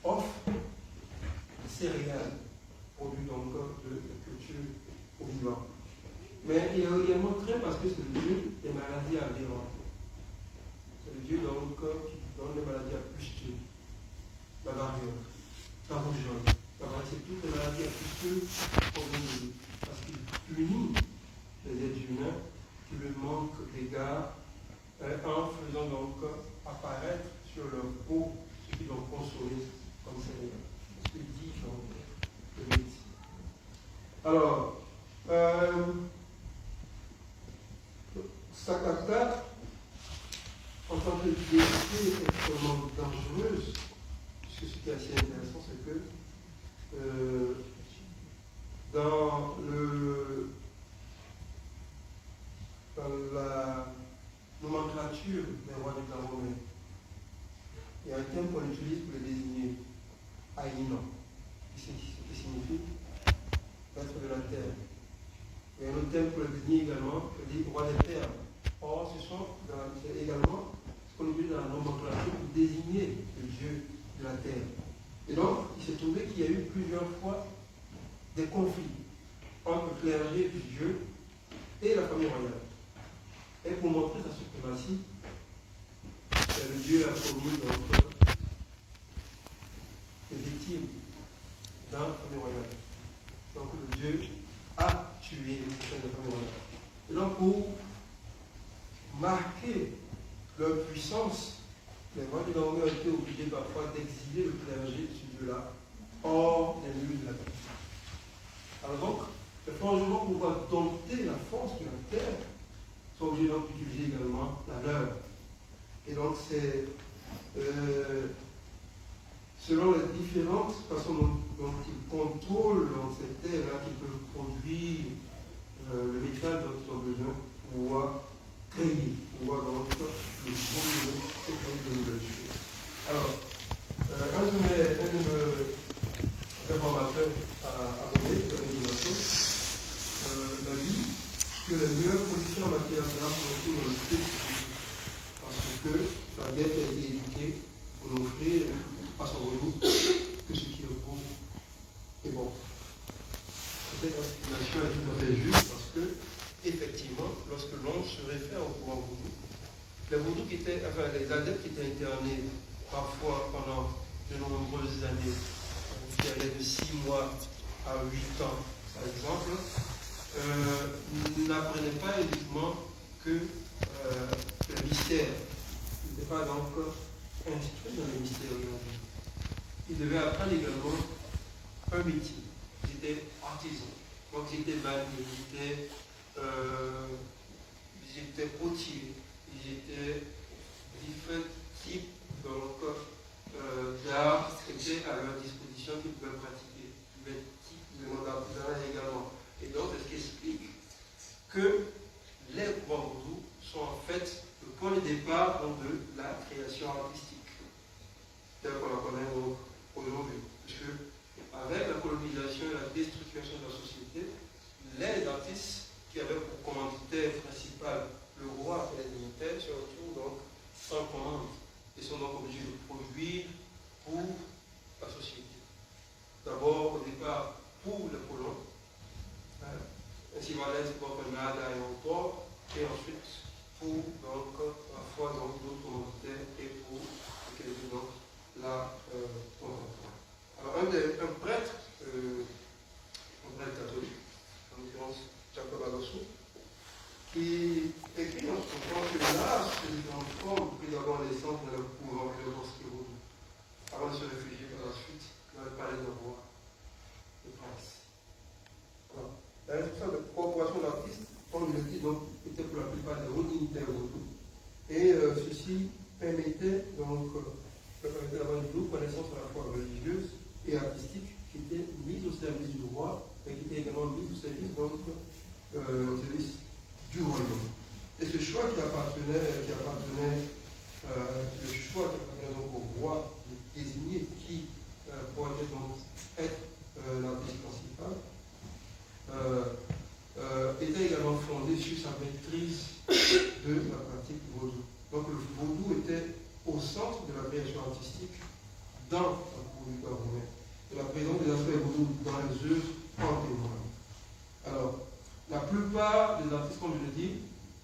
[SPEAKER 4] offre des céréales produits donc de culture au vivant. Mais il est également très parce que c'est le Dieu des maladies aberrantes. C'est le Dieu donc qui donne les maladies à pustules, la variole, la rougeole, la variole, toutes les maladies à pustules proviennent de lui. Parce qu'il punit les êtres humains qui lui manquent d'égard en faisant donc apparaître sur leur peau ce qu'ils ont consommé comme céréales. Ce qu'il dit dans le médecin. Alors, Sakata, en tant que divinité extrêmement dangereuse, puisque ce qui est assez intéressant, c'est que dans la nomenclature des rois du Cameroun, il y a un terme qu'on utilise pour le désigner, Aïno, qui signifie maître de la terre. Il y a un autre terme pour le désigner également, qui dit roi des terres. Or, c'est également ce qu'on utilise dans la nomenclature pour désigner le dieu de la terre. Et donc, il s'est trouvé qu'il y a eu plusieurs fois des conflits entre le clergé du dieu et la famille royale. Et pour montrer sa suprématie, le dieu a commis donc des victimes dans la famille royale. Donc le dieu a tué une certaine famille royale. Et donc pour marquer leur puissance, les rois du Cameroun ont été obligés parfois d'exiler le clergé de ce dieu-là hors des murs de la capitale. Alors donc, les forgerons pour pouvoir dompter la force de la terre sont obligés donc d'utiliser également la leur. Et donc c'est selon les différentes façons dont ils contrôlent cette terre-là qu'ils peuvent produire le métal dont ils ont besoin pour pouvoir créer, pour pouvoir donc le produire et créer de nouvelles choses. Alors, un de mes réformateurs à Romé, de l'animation, m'a dit que la meilleure production en matière d'art se retrouve dans le spécifique. Parce que la dette a été éduquée pour n'offrir à son revenu que ce qui est beau et bon. Cette estimation est tout à fait juste parce que, effectivement, lorsque l'on se réfère au courant vaudou, les adeptes qui étaient internés parfois pendant de nombreuses années, qui allaient de 6 mois à 8 ans, par exemple, n'apprenaient pas uniquement que le mystère. Ils n'étaient pas donc instruits dans le mystère aujourd'hui. Ils devaient apprendre également un métier. Ils étaient artisans. Donc ils étaient maniés, ils étaient potiers, ils étaient différents types d'art qui étaient à leur disposition qu'ils pouvaient pratiquer. Des types de monde artisanal également. Et donc c'est ce qui explique que les courants vaudous sont en fait le point de départ de la création artistique, telle qu'on la connaît aujourd'hui. Puisque avec la colonisation et la déstructuration de la société, les artistes qui avaient pour commanditaire principal le roi et les dignitaires se retrouvent donc sans commande et sont donc obligés de produire pour la société. D'abord, au départ, pour les colons, ainsi Valais, Copenhague, aéroport, et ensuite pour donc parfois d'autres commanditaires et pour donc la contemporaine. Alors un prêtre catholique, en l'occurrence Jacob Agosso, qui écrit dans son temps que l'art se transforme pris d'abord l'essence dans le courant et le bosquet avant de se réfugier par la suite dans le palais de roi de France. Alors, la responsable de corporation d'artistes, comme je le dis, donc, était pour la plupart des hauts dignitaires vaudous. Et ceci permettait donc d'avoir une double connaissance à la fois religieuse et artistique qui était mise au service du roi, mais qui était également mise au service donc du royaume. Et ce choix qui appartenait donc au roi de désigner qui pourrait donc être l'artiste principal, était également fondé sur sa maîtrise de la pratique du vaudou. Donc le vaudou était au centre création artistique dans la République camerounaise. Et la présence des aspects vaudou dans les œuvres en témoigne. Alors, la plupart des artistes, comme je l'ai dit,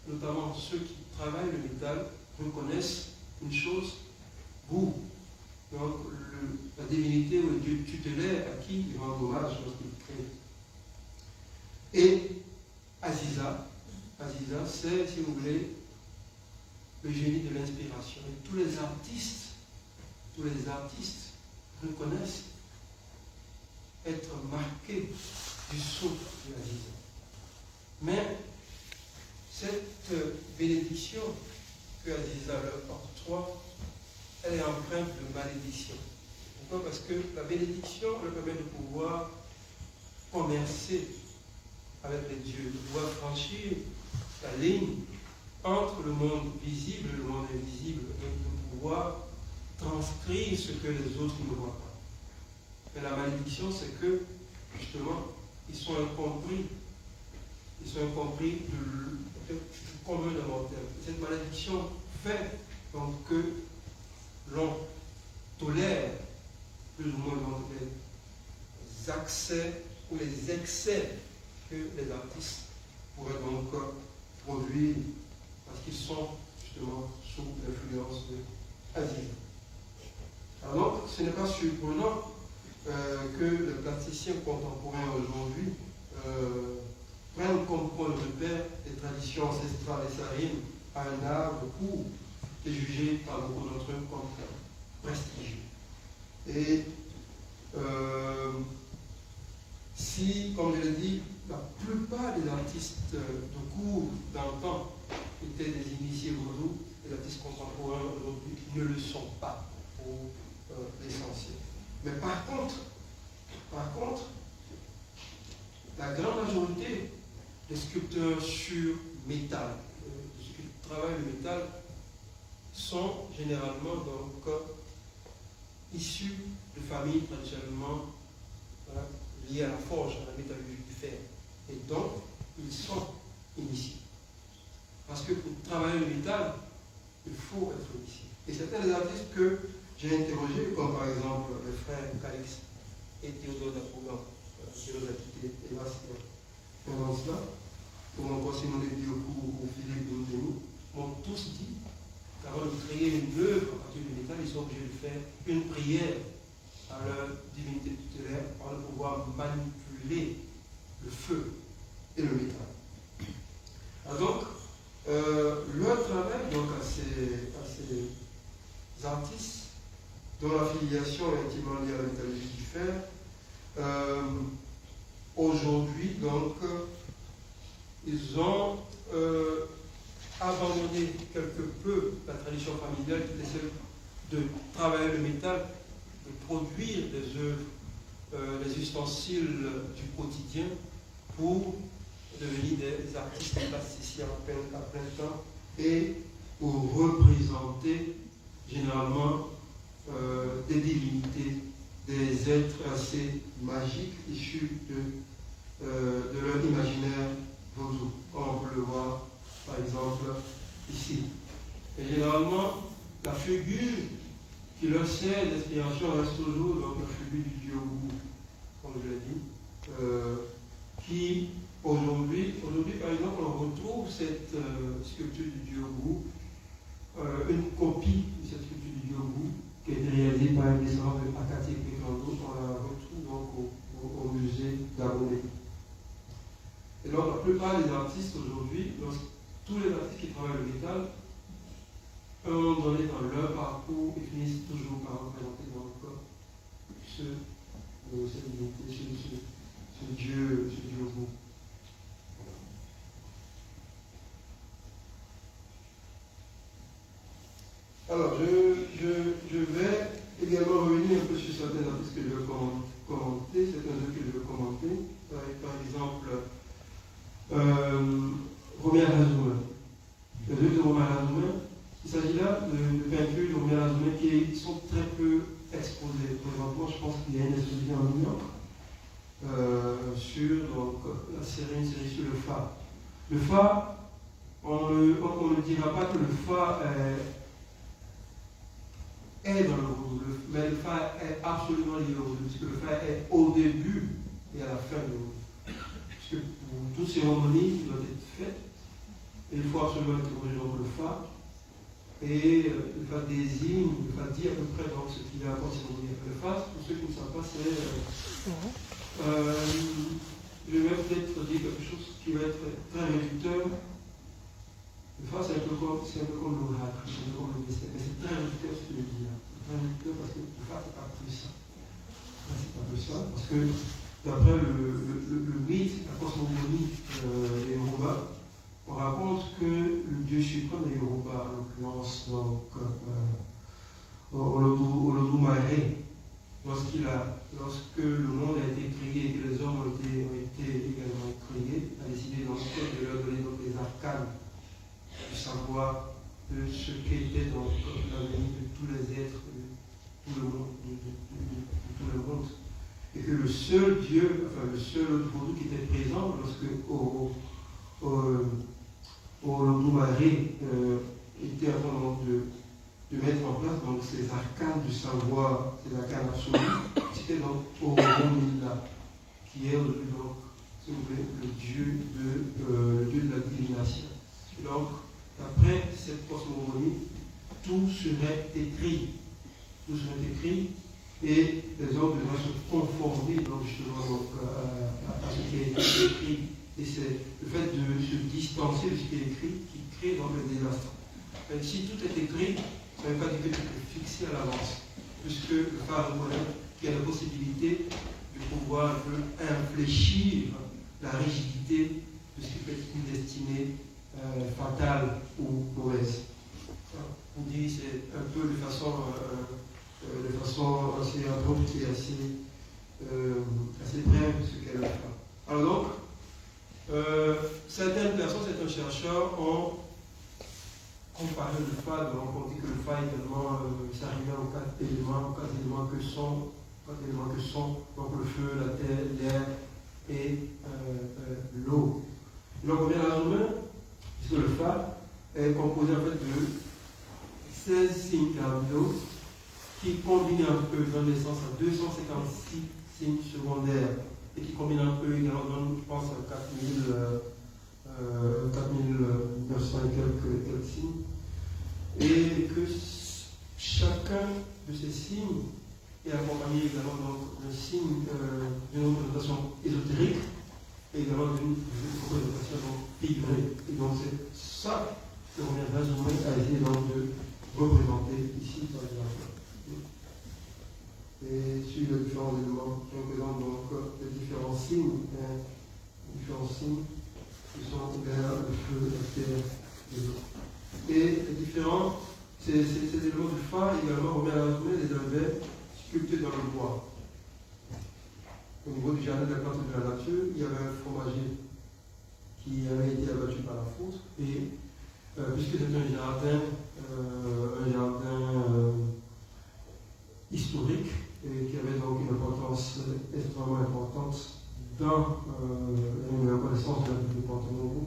[SPEAKER 4] notamment ceux qui travaillent le métal, reconnaissent une chose, vous, donc la divinité ou le dieu tutélaire à qui ils rendent hommage lorsqu'ils créent. Et Aziza, c'est, si vous voulez, le génie de l'inspiration. Et tous les artistes reconnaissent être marqués du souffle de Aziza. Mais cette bénédiction que Aziza leur octroie, elle est empreinte de malédiction. Pourquoi? Parce que la bénédiction leur permet de pouvoir commercer avec les dieux, de pouvoir franchir la ligne entre le monde visible et le monde invisible, et de pouvoir transcrire ce que les autres ne voient pas. Mais la malédiction, c'est que, justement, ils sont incompris du commun des mortels. Cette malédiction fait donc que l'on tolère plus ou moins donc, les accès ou les excès que les artistes pourraient donc produire parce qu'ils sont justement sous l'influence de Aziza. Alors donc, ce n'est pas surprenant que les plasticiens contemporains aujourd'hui prennent comme point de repère les traditions ancestrales et sahariennes à un art de cours qui est jugé par beaucoup d'entre eux comme prestigieux. Et si, comme je l'ai dit, la plupart des artistes de cours d'antan étaient des initiés vaudou, les artistes contemporains aujourd'hui ne le sont pas pour l'essentiel. Mais par contre, la grande majorité des sculpteurs sur métal, ceux qui travaillent le métal, sont généralement donc issus de familles traditionnellement liées à la forge, à la métallurgie du fer. Et donc, ils sont initiés. Parce que pour travailler le métal, il faut être initié. Et certains des artistes que j'ai interrogés, comme par exemple les frères Calix et Théodore d'Apougan, Théodore d'Aquité, hélas, pendant cela, ou encore Simon de Diokou ou Philippe Boudénou, m'ont tous dit qu'avant de créer une œuvre à partir du métal, ils sont obligés de faire une prière à leur divinité tutélaire pour pouvoir manipuler le feu et le métal. Alors donc, leur travail donc, à ces artistes dont la filiation est intimement liée à la métallurgie du fer, aujourd'hui, donc, ils ont abandonné quelque peu la tradition familiale qui était celle de travailler le métal, de produire des œuvres, des ustensiles du quotidien pour devenir des artistes plasticiens à plein temps et pour représenter généralement des divinités, des êtres assez magiques issus de leur imaginaire vaudou, comme on peut le voir par exemple ici. Et généralement, la figure qui leur sert d'inspiration reste toujours donc, la figure du dieu Ougou, comme je l'ai dit, qui aujourd'hui, par exemple, on retrouve cette sculpture du dieu Ougou, une copie de cette sculpture du dieu Ougou, qui a été réalisée par un descendant de Akati Pékando, on la retrouve donc au musée d'Abonné. Et donc la plupart des artistes aujourd'hui, tous les artistes qui travaillent le métal, à un moment donné dans leur parcours, ils finissent toujours par représenter donc cette divinité, ce Dieu Ougou. Alors, je vais également revenir un peu sur certains artistes que je vais commenter, certains œuvres que je vais commenter. Par exemple, Romer Azoumen. Les œuvres de Romer Azoumen, il s'agit là de peintures de Romer Azoumen qui sont très peu exposées. Présentement, je pense qu'il y a une exposition à New York sur donc, une série sur le Fa. Le Fa, on ne dira pas que le Fa est dans le vaudou, mais le fa est absolument lié au vaudou, puisque le fa est au début et à la fin du vaudou. Puisque pour toute cérémonie qui doit être faite, il faut absolument interroger donc le fa, et le fa désigne, le fa dit à peu près donc, ce qu'il y a à cérémonie. Le fa, pour ceux qui ne savent pas, c'est. Je vais peut-être dire quelque chose qui va être très réducteur. Le fa, c'est un peu comme l'oracle, c'est un peu comme le mystère, mais c'est très réducteur ce que je dis là. C'est très réducteur parce que le fa, c'est pas plus ça. C'est pas plus ça, parce que d'après le mythe, la cosmogonie des Yoruba, on raconte que le dieu suprême des Yoruba, en l'occurrence, donc, Olodumare, lorsque le monde a été créé et que les hommes ont été également créés, a décidé donc de leur donner donc les arcanes du savoir de ce qu'était donc l'avenir de tous les êtres de tout le monde, de tout le monde. Et que le seul Dieu, enfin le seul vaudou qui était présent lorsque Olodumare était en train de mettre en place donc, ces arcanes du savoir, ces arcanes absolus, c'était donc Oromila, qui est donc, si vous voulez, le dieu de la divination. Et donc, après cette cosmogonie, tout serait écrit. Tout serait écrit, et les hommes devraient se conformer donc, justement donc, à ce qui est écrit. Et c'est le fait de se distancer de ce qui est écrit qui crée donc le désastre. Mais si tout est écrit, ça ne veut pas dire que tu peux fixer à l'avance, puisque le phare reconnaît qu'il y a la possibilité de pouvoir un peu infléchir la rigidité de ce qui peut être une destinée fatale ou mauvaise. On dit c'est un peu de façon assez abrupte et assez brève ce qu'est le phare. Alors donc, certaines personnes, certains chercheurs ont comparé le fa, donc on dit que le fa également s'arrivait aux quatre éléments que sont donc le feu, la terre, l'air et l'eau. Donc on vient à la main, puisque le fa est composé en fait de 16 signes cardinaux qui combinent un peu, donnent naissance à 256 signes secondaires et qui combinent un peu également, je pense, à 4900 et quelques signes, et que chacun de ces signes est accompagné également d'un signe d'une représentation ésotérique et également d'une représentation figurée. Et donc c'est ça que l'on vient résumer à essayer donc de représenter ici par exemple. Et sur les différents éléments qui représentent donc les différents signes qui sont l'air, le feu, la terre et l'eau. Et les différents, ces éléments du phare également remet à la journée des objets sculptés dans le bois. Au niveau du jardin de la plante de la nature, il y avait un fromager qui avait été abattu par la foudre, et puisque c'est un jardin historique, et qui avait donc une importance extrêmement importante dans la connaissance de la vie de Porto-Novo.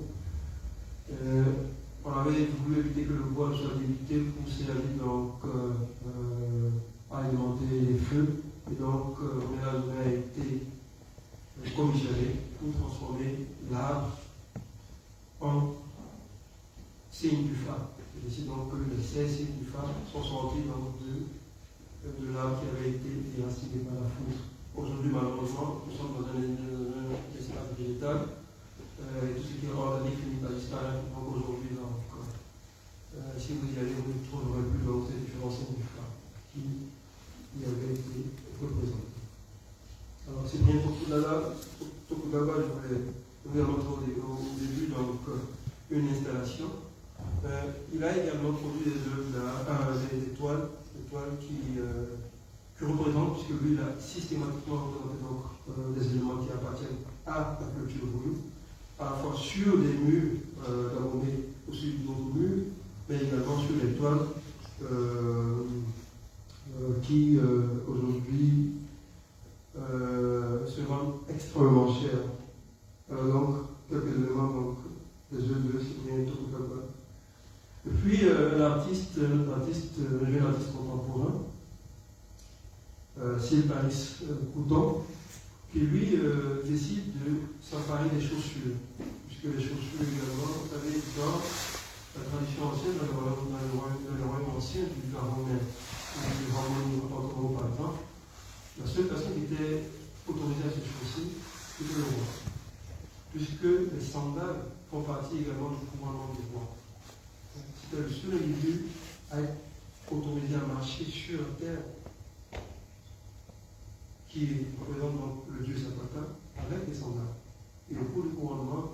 [SPEAKER 4] On avait voulu éviter que le bois soit débité pour servir donc à alimenter les feux, et donc ménage a été commissionné pour transformer l'arbre en signe du phare. Et c'est donc que les 16 signes du phare sont sortis donc de l'arbre qui avait été déraciné par la foudre. Aujourd'hui, malheureusement, nous sommes dans un espace végétal. Tout ce qui est organique finit par disparaître. Donc aujourd'hui, si vous y allez, vous ne trouverez plus dans ces différents signes du phare qui y avaient été représentés. Alors c'est bien pour Tokugawa, je voulais montrer au début donc, une installation. Il a également produit des œuvres, des toiles qui représentent, puisque lui il a systématiquement représenté donc, des éléments qui appartiennent à la culture voodoo, à la fois sur les murs d'Abomey, aussi d'autres murs, mais également sur les toiles qui aujourd'hui se rendent extrêmement chères. Donc, quelques éléments donc, des œuvres de Cyprien Tokugawa. Et puis, un jeune artiste contemporain, Sylvanus Couton, qui lui décide de s'emparer des chaussures. Puisque les chaussures également, vous savez, dans la tradition ancienne, dans le royaume ancien du romain, ou du romain par exemple, la seule personne qui était autorisée à se chausser, c'était le roi. Puisque les sandales font partie également du commandement du roi. C'était le seul individu à être autorisé à marcher sur terre, qui représente donc le dieu Zapata, avec les sandales. Et au cours du couronnement,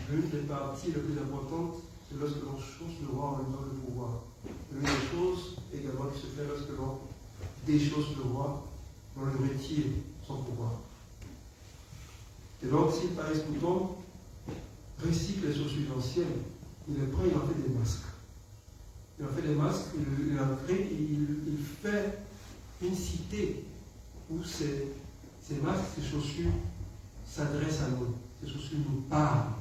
[SPEAKER 4] l'une des parties les plus importantes, c'est lorsque l'on chausse le roi en lui donne le pouvoir. L'une des choses également qui se fait lorsque l'on déchausse le roi, on lui retire son pouvoir. Et donc, si par Couton recycle les chaussures anciennes, il les prend, il en fait des masques. Il en fait des masques, il en crée, il fait une cité où ces masques, ces chaussures s'adressent à nous. Ces chaussures nous parlent.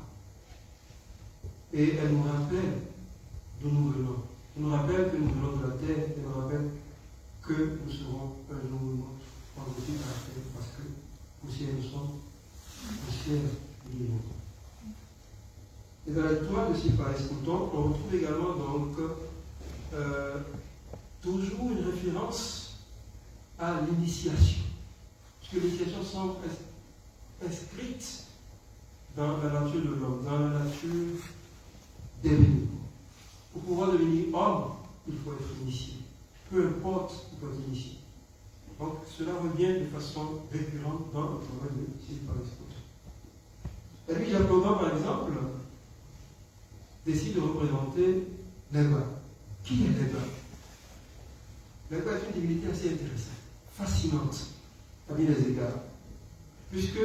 [SPEAKER 4] Et elles nous rappellent d'où nous venons. Elles nous rappellent que nous venons de la terre. Elles nous rappellent que nous serons un jour envoûtés par la terre parce que poussière nous sommes, poussière nous vivons. Et dans la toile de Sylvanus Couton, on retrouve également donc toujours une référence à l'initiation. Puisque l'initiation semble inscrite dans la nature de l'homme, dans la nature devenir. Pour pouvoir devenir homme, il faut être initié. Peu importe, il faut être initié. Donc cela revient de façon récurrente dans le travail de Sylvanus Couton. Et lui, Jacoban, par exemple, décide de représenter Legba. Qui est Legba? Legba est une divinité assez intéressante, fascinante, à bien des égards, puisque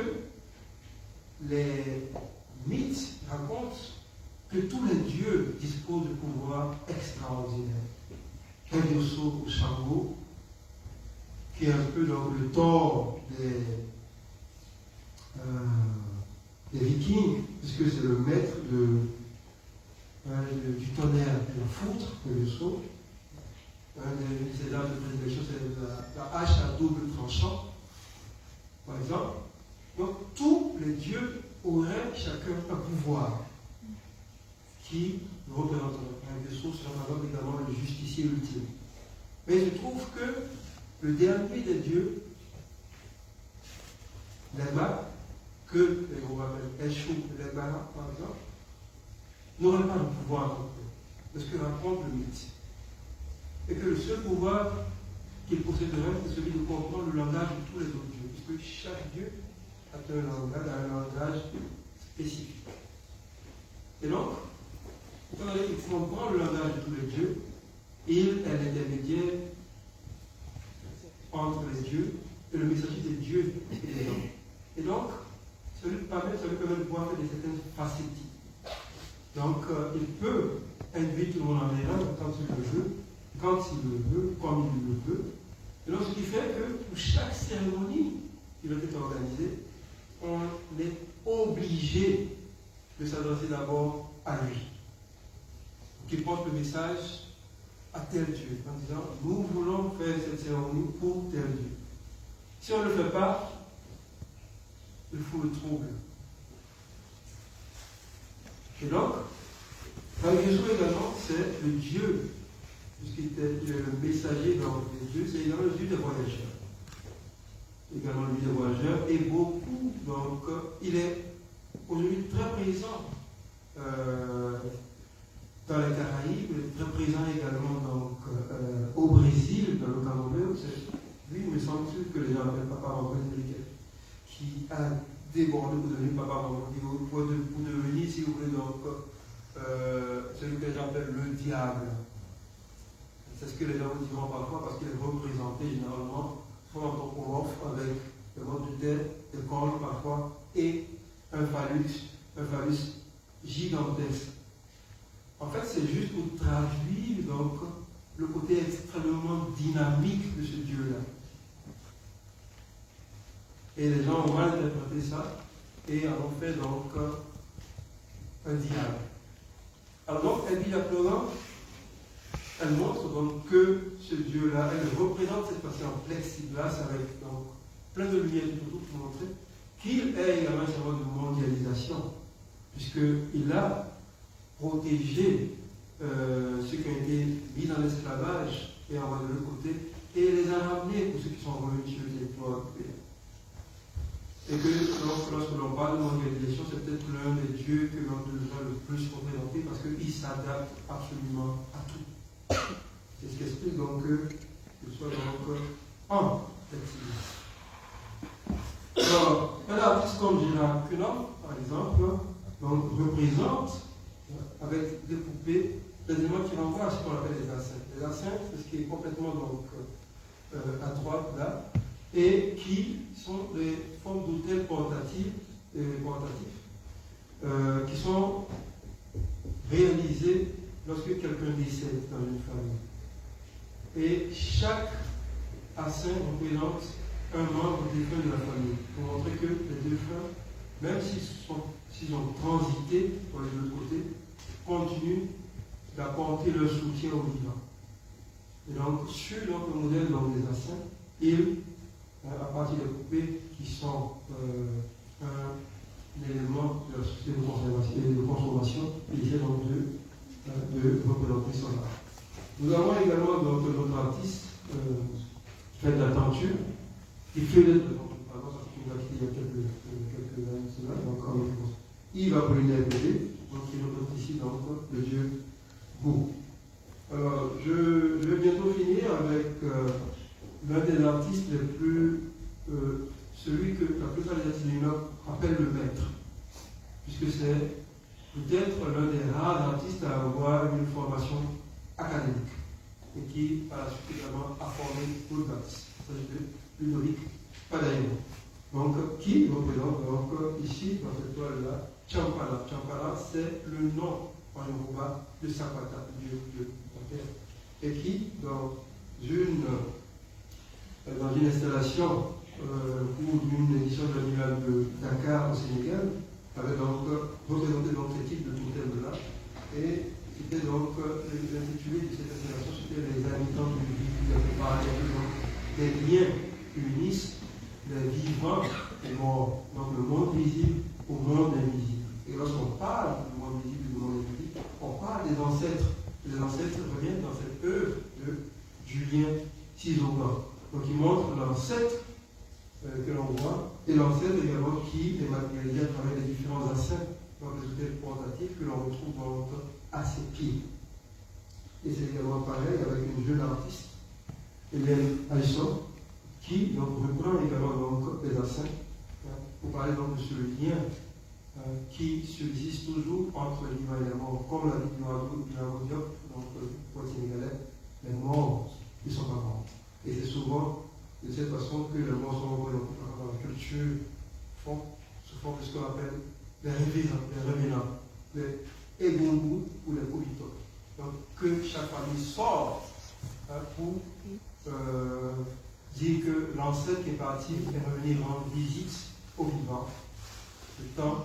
[SPEAKER 4] les mythes racontent que tous les dieux disposent de pouvoirs extraordinaires. Elioso ou Shango, qui est un peu dans le tort des Vikings, puisque c'est le maître du tonnerre et la foudre, Elioso. Un de ses armes de prédilection, c'est la hache à double tranchant, par exemple. Donc, tous les dieux auraient chacun un pouvoir qui représente un vaisseau, c'est par exemple également le justicier ultime. Mais il se trouve que le dernier des dieux, Legba, que les Romains appellent Eshu Legba, par exemple, n'aurait pas de pouvoir de ce que raconte le mythe. Et que le seul pouvoir qu'il posséderait, c'est celui de comprendre le langage de tous les autres dieux, puisque chaque dieu a un langage spécifique. Et donc, étant donné qu'il comprend le langage de tous les dieux, il est l'intermédiaire entre les dieux et le messager des dieux et des hommes. Et donc, ça lui permet de pouvoir faire certaines facéties. Donc, il peut induire tout le monde en erreur quand il le veut, comme il le veut. Et donc, ce qui fait que pour chaque cérémonie qui va être organisée, on est obligé de s'adresser d'abord à lui, qui porte le message à tel Dieu, en disant, nous voulons faire cette cérémonie pour tel Dieu. Si on ne le fait pas, il faut le trouble. Et donc, Jésus également, c'est le Dieu, puisqu'il est le messager dans les dieux, c'est également le Dieu des voyageurs. Également le Dieu des voyageurs, et beaucoup, donc, il est aujourd'hui très présent dans les Caraïbes, il est très présent également donc, au Brésil, dans le Cameroun. Lui, il me semble que les gens appellent Papa Ramon, qui a débordé pour devenir Papa Ramon, pour devenir, si vous voulez, donc, celui que les gens appellent le diable. C'est ce que les gens diront parfois parce qu'il est représenté généralement soit anthropomorphe avec le mode de tête, des cornes parfois, et un phallus gigantesque. En fait, c'est juste pour traduire donc le côté extrêmement dynamique de ce Dieu-là. Et les gens ont mal interprété ça et en ont fait donc un diable. Alors donc, Elvira Florent, elle montre donc que ce Dieu-là, elle représente cette partie en plexiglas avec donc, plein de lumière tout autour pour montrer qu'il est également un symbole de mondialisation, puisqu'il a protégé ceux qui ont été mis dans l'esclavage et envoyés de l'autre côté, et les a ramenés pour ceux qui sont revenus sur le territoire occupé. Et que lorsque l'on parle de mondialisation, c'est peut-être l'un des dieux que l'on devrait le plus représenter parce qu'il s'adapte absolument à tout. C'est ce qui explique donc que ce soit donc en flexibilité. Alors, un artiste comme Gérard Quenon, par exemple, donc, représente avec des poupées des éléments qui renvoient à ce qu'on appelle les enceintes. Les enceintes, c'est ce qui est complètement donc, à droite là, et qui sont des formes d'hôtels portatifs, qui sont réalisés lorsque quelqu'un décède dans une famille. Et chaque assin représente un membre défunt de la famille, pour montrer que les défunts, même s'ils ont transité pour les deux côtés, continuent d'apporter leur soutien aux vivants. Et donc, sur le modèle des assins, ils, à partir des poupées qui sont un élément de la société de consommation, ils essaient donc de représenter son art. Nous avons également donc, notre artiste qui fait de la tenture, qui fait d'être, pardon, ça fait il y a quelques années, donc Yves Apollinaire Bébé, donc il représente ici donc le dieu Go. Alors, je vais bientôt finir avec l'un des artistes les plus, celui que la plupart des artistes du Nord appellent le maître, puisque c'est peut-être l'un des rares artistes à avoir une formation académique et qui, par la suite également, a formé d'autres artistes. Il s'agit de Ludovic Padaïno. Donc, qui représente donc ici, dans cette toile-là, Champala. Champala, c'est le nom en Yoruba de Sapata, Dieu de la terre, et qui, dans une installation ou d'une édition de l'annual de Dakar au Sénégal, avait donc représenté donc ces types de totems-là, et c'était donc l'intitulé de cette installation, c'était les habitants du vide, qui avaient parlé des liens qui unissent les vivants et les morts, donc le monde visible au monde invisible. Et lorsqu'on parle du monde visible et du monde invisible, on parle des ancêtres. Les ancêtres reviennent dans cette œuvre de Julien Tizogan. Donc il montre l'ancêtre que l'on voit, et l'ancêtre également qui est matérialisé à travers les différents ancêtres, donc les hôtels portatifs que l'on retrouve donc à ses pieds. Et c'est également pareil avec une jeune artiste, Hélène Aïsson, qui donc reprend également donc les ancêtres pour parler donc de ce lien qui subsiste toujours entre le vivant et la mort, comme l'a dit Diop, donc pour le Sénégalais, les morts qui sont pas morts. Et c'est souvent de cette façon que les morts sont représentés dans la culture, sous forme de ce qu'on appelle les revenants, les Egungu ou les Obito. Donc que chaque famille sort pour dire que l'ancêtre qui est parti est revenu rendre visite aux vivants, le temps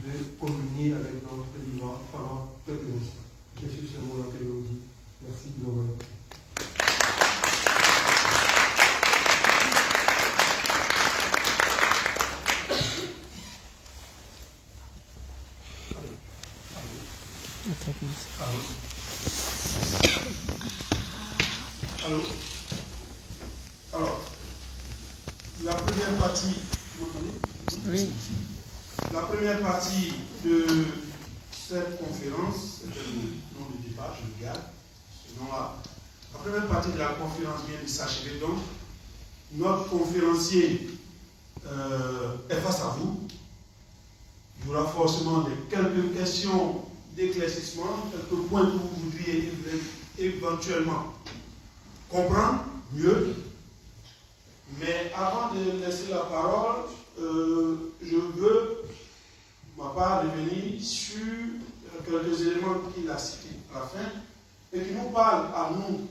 [SPEAKER 4] de communier avec notre vivant pendant quelques instants. C'est sur ce mot-là que je vous dis. Merci de nous remercier.
[SPEAKER 1] Allô. Alors, la première partie, vous m'entendez? Oui. La première partie de cette conférence, c'est le nom du débat, je le garde, ce nom-là. La première partie de la conférence vient de s'achever, donc notre conférencier est face à vous. Il y aura forcément quelques questions d'éclaircissement, quelques points que vous voudriez éventuellement comprendre mieux. Mais avant de laisser la parole, je veux, ma part, revenir sur quelques éléments qu'il a cités à la fin et qui nous parlent à nous,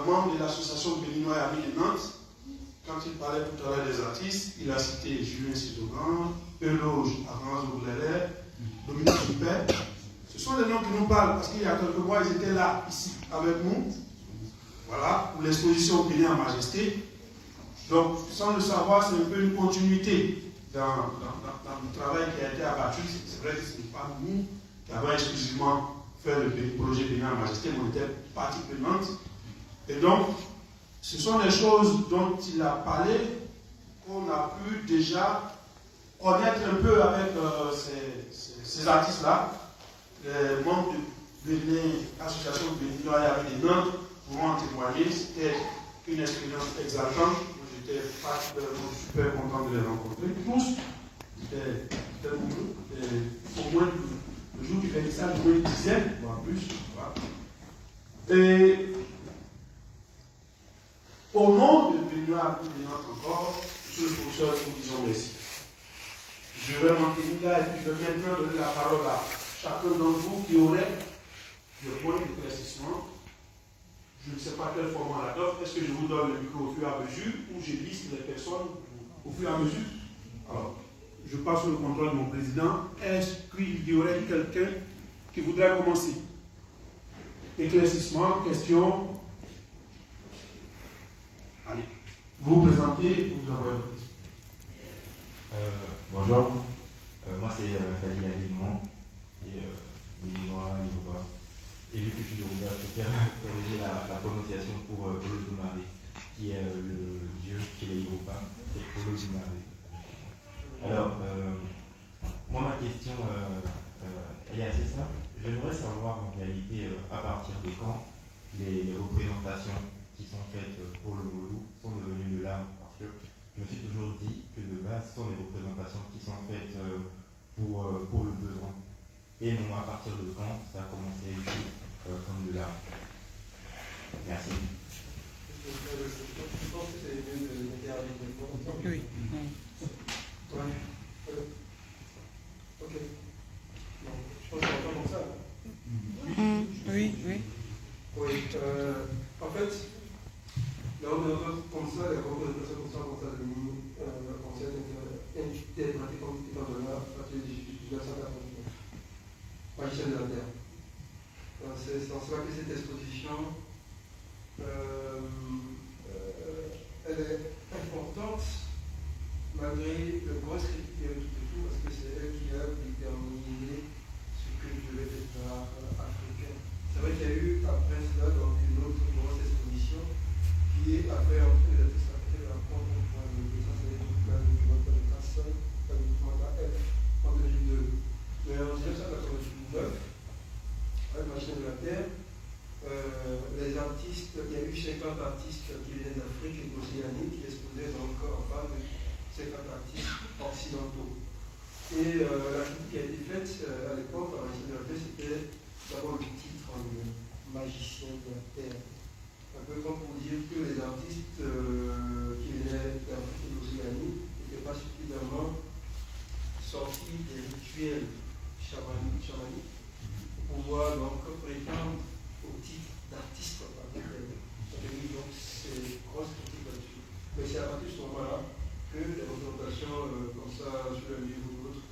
[SPEAKER 1] membres de l'association Béninois et Amis de Nantes. Quand il parlait tout à l'heure des artistes, il a cité Julien Tizogan, Eloge Arnaud-Zouglélet, Dominique Super. Ce sont des noms qui nous parlent parce qu'il y a quelques mois, ils étaient là, ici, avec nous. voilà, pour l'exposition Bénin en Majesté. Donc, sans le savoir, c'est un peu une continuité dans le travail qui a été abattu. C'est vrai que ce n'est pas nous qui avons exclusivement fait le projet Bénin en Majesté, mais on était partie prenante. Et donc, ce sont des choses dont il a parlé, qu'on a pu déjà connaître un peu avec ces artistes-là. Les membres de l'association de Bénin, il y avait des noms pourront en témoigner. C'était une expérience exaltante. J'étais particulièrement super content de les rencontrer. Tous, c'était beaucoup. Au moins, le jour du vernissage, au moins une dizaine, voire plus. Voilà. Et au nom de Benoît encore, monsieur le professeur, nous disons merci. Je vais m'en tenir là et puis je vais maintenant donner la parole à chacun d'entre vous qui aurait des points d'éclaircissement. Je ne sais pas quel format la donne. Est-ce que je vous donne le micro au fur et à mesure ou je liste les personnes au fur et à mesure? Alors, je passe le contrôle de mon président. Est-ce qu'il y aurait quelqu'un qui voudrait commencer? Éclaircissement, question. Allez, vous vous présentez, vous envoyez votre question.
[SPEAKER 5] Bonjour, moi c'est Fadi Aguilman, et Béninois, Yoruba. Et vu que je suis Yoruba, je préfère corriger la prononciation pour Olodumare, qui est le dieu qui est Yoruba, c'est Olodumare. Alors, moi ma question elle est assez simple. J'aimerais savoir en réalité à partir de quand les représentations qui sont faites pour le Molo sont devenues de l'art, parce que je me suis toujours dit que de base, ce sont des représentations qui sont faites pour le besoin. Et non à partir de quand ça a commencé à être comme de l'art. Merci.
[SPEAKER 4] Je pense que c'est mieux de garder les points.
[SPEAKER 6] Oui.
[SPEAKER 4] Ouais. Ok. Non, je pense qu'on va pas comme ça.
[SPEAKER 6] Oui, oui.
[SPEAKER 4] Oui. En fait, là on est comme ça, les représentations comme ça de l'ancienne entité pratiquante de l'art à partir de 1989. Magicien de la Terre. C'est dans cela que cette exposition elle est importante malgré le gros critique et tout, parce que c'est elle qui a déterminé ce que devait être l'art africain. C'est vrai qu'il y a eu après cela dans une autre grosse exposition qui est après entrer les artistes africains à la rencontre de ça, c'est le documentaire de Casson, le documentaire F en 2002. Mais en 1999, avec Machine de la Terre, les artistes, il y a eu 50 artistes qui venaient d'Afrique et d'Océanie qui exposaient donc en face de 50 artistes occidentaux. Et la critique qui a été faite à l'époque par Machine de la Terre, c'était d'abord le titre en Magicien de la Terre. Un peu comme pour dire que les artistes qui venaient d'Afrique et d'Océanie n'étaient pas suffisamment sortis des rituels chamaniques pour pouvoir donc prétendre au titre d'artiste. Donc c'est une grosse critique là-dessus. Mais c'est à partir de ce moment-là que les représentations comme ça sur le livre ou l'autre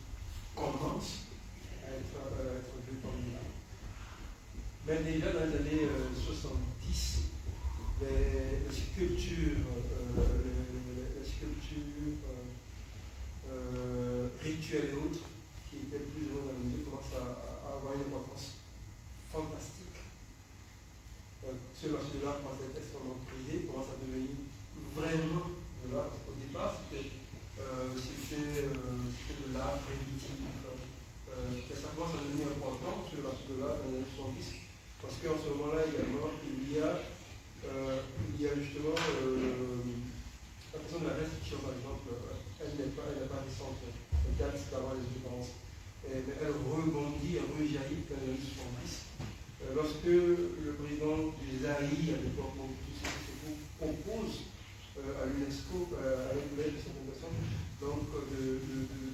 [SPEAKER 4] commencent à être vues comme l'art. Mais déjà dans les années 70, les sculptures rituelles et autres qui étaient plus ou moins dans le milieu commencent à avoir une importance fantastique. Celui-là, quand c'était extrêmement prisé, commence à devenir vraiment de l'art. Au départ, c'était de l'art primitif. Ça commence à devenir important sur l'art de l'art dans les années 70, parce qu'en ce moment-là également, il y a justement la question de la restriction, par exemple, elle n'est pas récente, elle date d'avant les indépendances. Mais elle rebondit, elle rejaillit dans les années 70. Lorsque le président du ZARI, à l'époque, propose à l'UNESCO, avec l'aide de cette fondation, donc de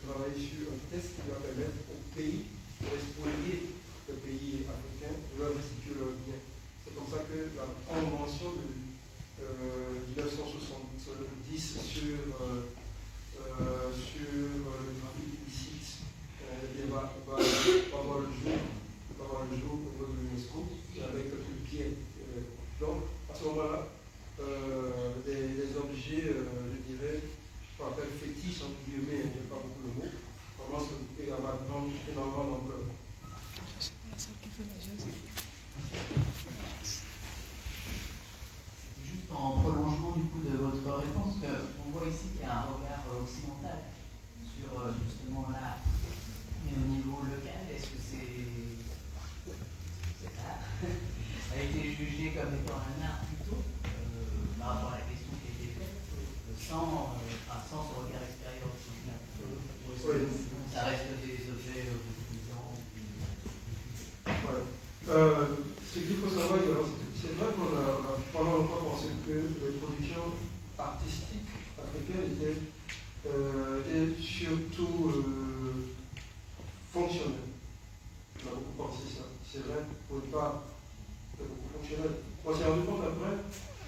[SPEAKER 4] travailler sur un test qui va permettre aux pays de spolier le pays africain, de leur restituer leurs biens. C'est comme ça que la convention de 1970 sur le trafic illicite va avoir le jour au niveau de l'UNESCO avec Turquie. Donc, à ce moment-là,
[SPEAKER 7] réponse, qu'on voit ici qu'il y a un regard occidental sur justement l'art. Mais au niveau local, est-ce que cet art a été jugé comme étant un art plutôt par rapport à la question qui a été faite, sans ce regard extérieur occidental? Ça reste des objets utilisants.
[SPEAKER 4] Ce qu'il faut savoir, c'est vrai qu'on a pendant longtemps pensé que les productions artistiques africaines étaient surtout fonctionnelles. On a beaucoup pensé ça. C'est vrai, pour ne pas être beaucoup fonctionnel. On s'est rendu compte après,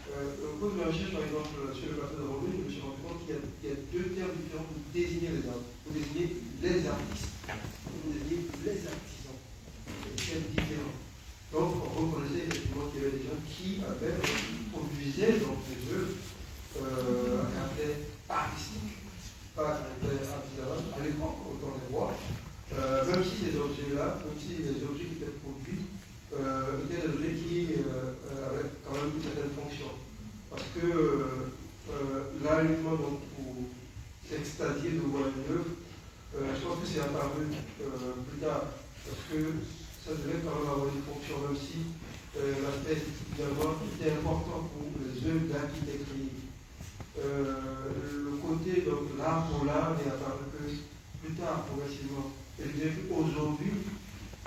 [SPEAKER 4] au cours de la recherche, par exemple, sur le plateau de Rambouillet, je me suis rendu compte qu'il y a deux termes différents pour désigner les artistes. Pour désigner les artistes, pour désigner les artisans. C'est des termes différents. Donc, on reconnaissait effectivement qu'il y avait des gens qui produisaient donc des œuvres à caractère artistique, pas à caractère artisanal, à l'écran, autant des voix. Même si ces objets-là, même si les objets qui étaient produits, étaient des objets qui avaient quand même une certaine fonction. Parce que là, uniquement donc, pour s'extasier de voir une œuvre, je pense que c'est apparu plus tard. Parce que ça devait quand même avoir une fonction, même si l'aspect évidemment était important pour les œuvres d'art qui étaient créées. Le côté, donc, l'art pour l'art n'est apparu que plus tard, progressivement. Et je dirais qu'aujourd'hui,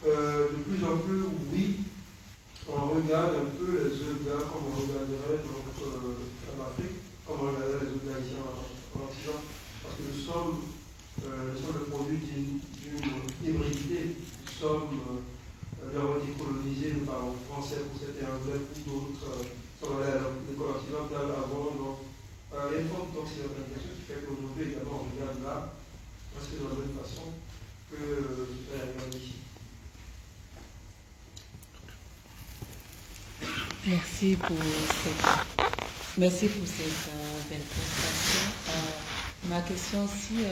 [SPEAKER 4] de plus en plus, oui, on regarde un peu les œuvres d'art comme on regarderait donc, en Afrique, comme on regarderait les œuvres d'art ici en Occident. Parce que nous sommes le produit d'une hybridité. Nous sommes avons été colonisés, nous parlons français pour certains anglais, pour d'autres sont allés à l'école occidentale avant. Donc, il y a une forme d'occidentalisation qui fait qu'aujourd'hui, également, on regarde là, presque de la même façon que regarde ici.
[SPEAKER 6] Merci pour cette belle présentation. Ma question aussi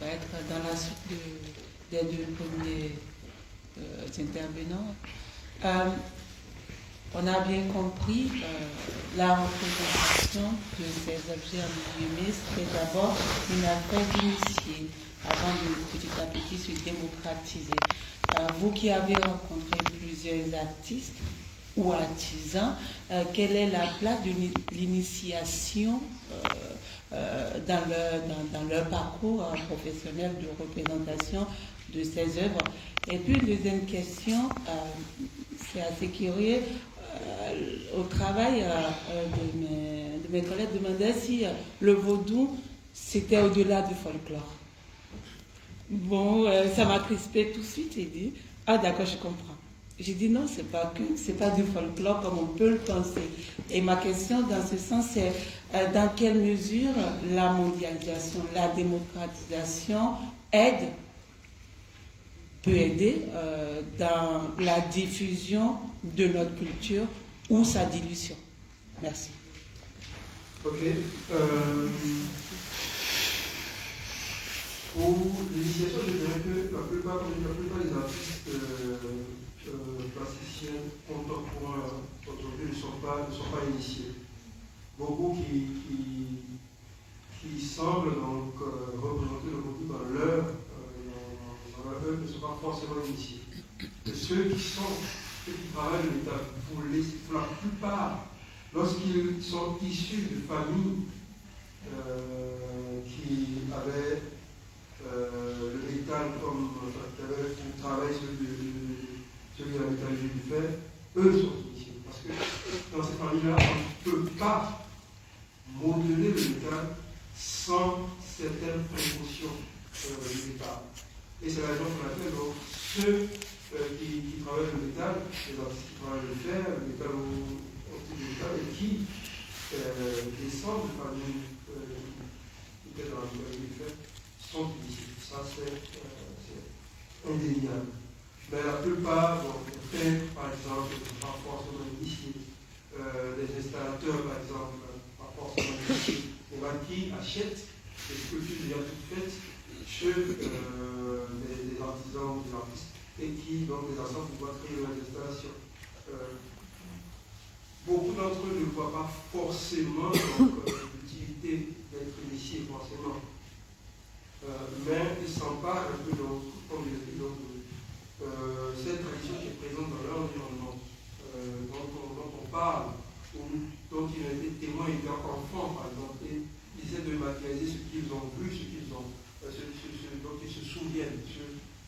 [SPEAKER 6] va être dans la suite des deux premiers intervenants. On a bien compris la représentation de ces objets en guillemets, c'était d'abord une affaire d'initié avant de petit à petit se démocratiser. Vous qui avez rencontré plusieurs artistes ou artisans, quelle est la place de l'initiation dans leur parcours professionnel de représentation de ces œuvres? Et puis une deuxième question, c'est assez curieux, au travail de mes collègues demandaient si le vaudou c'était au-delà du folklore. Bon, ça m'a crispé tout de suite et dit, ah d'accord, je comprends. J'ai dit non, c'est pas du folklore comme on peut le penser. Et ma question dans ce sens, c'est dans quelle mesure la mondialisation, la démocratisation peut aider dans la diffusion de notre culture ou sa dilution. Merci.
[SPEAKER 4] Ok. Pour l'initiation, je dirais que la plupart des artistes plasticiens contemporains aujourd'hui ne sont pas initiés. Beaucoup qui semblent donc représenter le vaudou dans leur œuvre ne sont pas forcément initiés. Et ceux qui travaillent le métal, pour la plupart, lorsqu'ils sont issus de familles qui avaient le métal comme qui avaient pour travail celui de la métallurgie du fer, eux sont initiés. Parce que dans ces familles-là, on ne peut pas modeler le métal sans certaines précautions du métal. Et c'est la raison pour laquelle donc, ceux qui travaillent le métal, les artistes qui travaillent le fer, le métal au type de métal, et qui descendent de familles qui étaient dans la métallurgie du fer, sont initiés. Ça, c'est indéniable. Mais la plupart, donc, les peintres, par exemple, ne sont pas forcément initiés. Les installateurs, par exemple, pas forcément initiés. Les banquiers achètent des sculptures déjà toutes faites chez des artisans ou des artistes et qui, donc, les assemblent pour pouvoir créer leurs installations. Beaucoup d'entre eux ne voient pas forcément donc, possibilité d'être initié forcément. Mais ils s'emparent un peu, comme je l'ai dit, cette tradition qui est présente dans leur environnement, dont on parle, dont ils ont été témoins étant enfants, par exemple, et ils essaient de matérialiser ce qu'ils ont vu, ce dont ils se souviennent,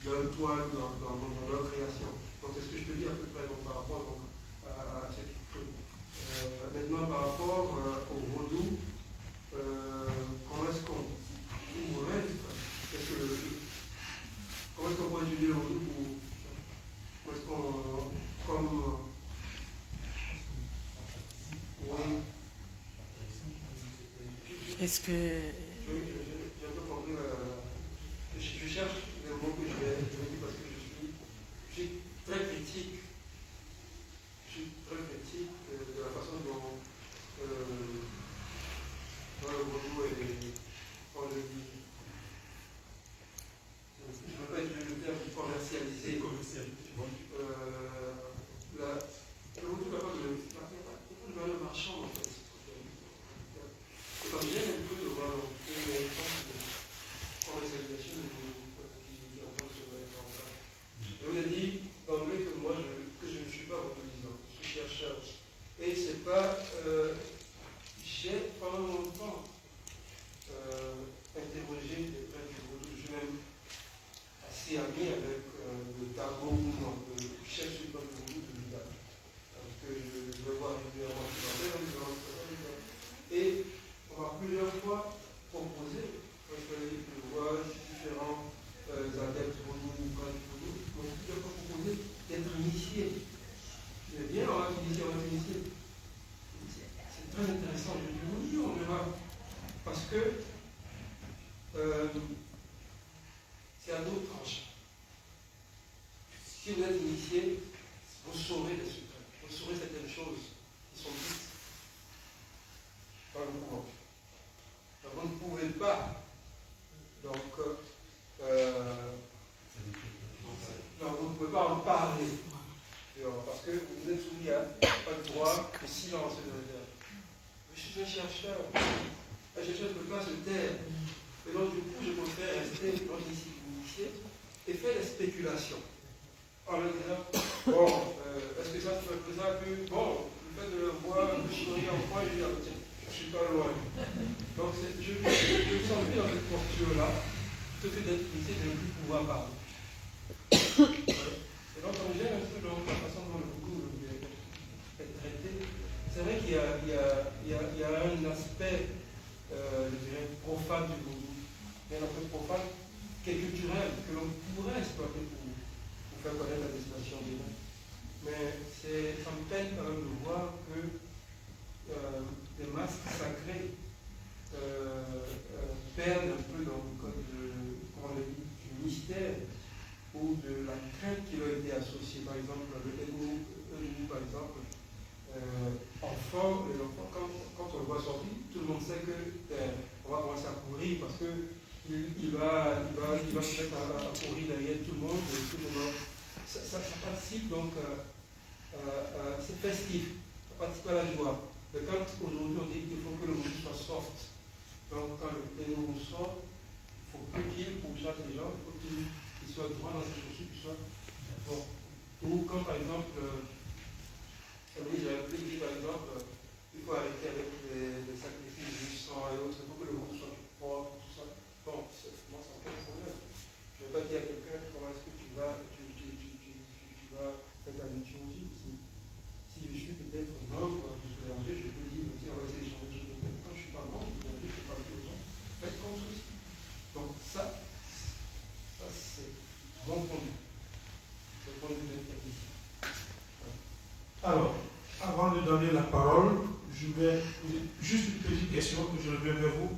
[SPEAKER 4] leur toile dans leur création. Donc c'est ce que je peux dire à peu près par rapport à cette chose. Maintenant, par rapport au vaudou, comment est-ce qu'on pourrait étudier le vaudou comment est-ce qu'on oui.
[SPEAKER 6] Est-ce que...
[SPEAKER 4] J'ai un peu compris. Je cherche les mots que je vais dire parce que je suis très critique. Je suis très critique de la façon dont le vaudou est, on le dit, je ne veux pas utiliser le terme commercialisé. Le vaudou n'a pas de valeur marchande en fait. Et comme j'aime un peu de voir une forme de commercialisation qui est en train de se mettre en place. Je vous ai dit d'emblée que moi que je ne suis pas vaudouisant, je suis chercheur. Et c'est pas. J'ai pendant longtemps interrogé des prêtres du vaudou. Je suis même assez ami avec le tableau le chef suprême du vaudou de l'État. Parce que je veux voir régulièrement et on m'a plusieurs fois proposé, parce que je vois différents adeptes vaudou ou pas du vaudou, m'ont plusieurs fois proposé d'être initié. Je dis bien, on va t'initier. C'est très intéressant. Je dis oui, on verra. Parce que c'est à d'autres tranches. Si vous êtes initié, vous saurez les secrets, vous saurez certaines choses qui sont dites par le courant. Donc vous ne pouvez pas, vous ne pouvez pas en parler, parce que vous êtes soumis à pas le droit au silence de réserve. Je suis un chercheur. Un chercheur ne peut pas se taire. Et donc du coup, je préfère rester dans l'initié et faire des spéculations. En leur disant, est-ce que ça se représente que, le fait de le voir, je souris en point, je dis, je ne suis pas loin. Donc, je me sens bien dans cette posture-là, plutôt que d'être initié, de ne plus pouvoir parler. Et donc, on gère un peu dans la façon dont le vaudou est traité. C'est vrai qu'il y a un aspect, je dirais, profane du vaudou, mais un aspect profane qui est culturel, que l'on pourrait exploiter pour faire connaître la destination des gens. Mais ça me peine quand même de voir que des masques sacrés perdent un peu dans le code du mystère ou de la crainte qui leur a été associée. Par exemple, le Emu, par exemple, enfant, quand on le voit sortir, tout le monde sait qu'on va commencer à courir parce que il va se mettre à courir derrière tout le monde, et tout le monde. Ça participe donc, c'est festif, ça participe à la joie. Mais quand aujourd'hui on dit qu'il faut que le monde soit soft, donc quand le péno sort, il faut que pour chaque les gens, il faut qu'il soit droit dans ses chaussures, qu'il soit bon. Ou quand par exemple, j'ai appris par exemple, il faut arrêter avec les sacrifices du sang et autres, il faut que le monde soit propre, tout ça. Bon, moi, ça n'a pas de problème. Je ne vais pas dire à quelqu'un comment est-ce que tu vas faire ta liturgie. Si je suis peut-être mort, je suis dérangé, je peux dire, on va essayer de changer de choses. Quand je ne suis pas mort, je peux parler aux gens. Faites comme ceci. Donc, ça c'est mon point de vue. C'est le point de vue de l'interdiction.
[SPEAKER 1] Alors, avant de donner la parole, je vais poser juste une petite question que je reviens vers vous.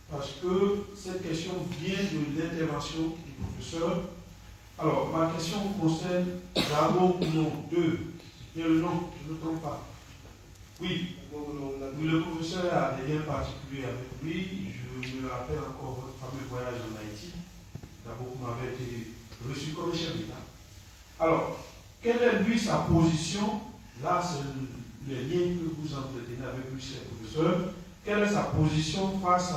[SPEAKER 1] Parce que cette question vient de l'intervention du professeur. Alors, ma question concerne d'abord ou non 2. Bien le nom, je ne me trompe pas. Oui, le professeur a des liens particuliers avec lui. Je me rappelle encore votre fameux voyage en Haïti. D'abord, vous m'avez été reçu comme chef d'État. Alors, quelle est lui sa position? Là, c'est les liens que vous entretenez avec lui, c'est le professeur. quelle est sa position face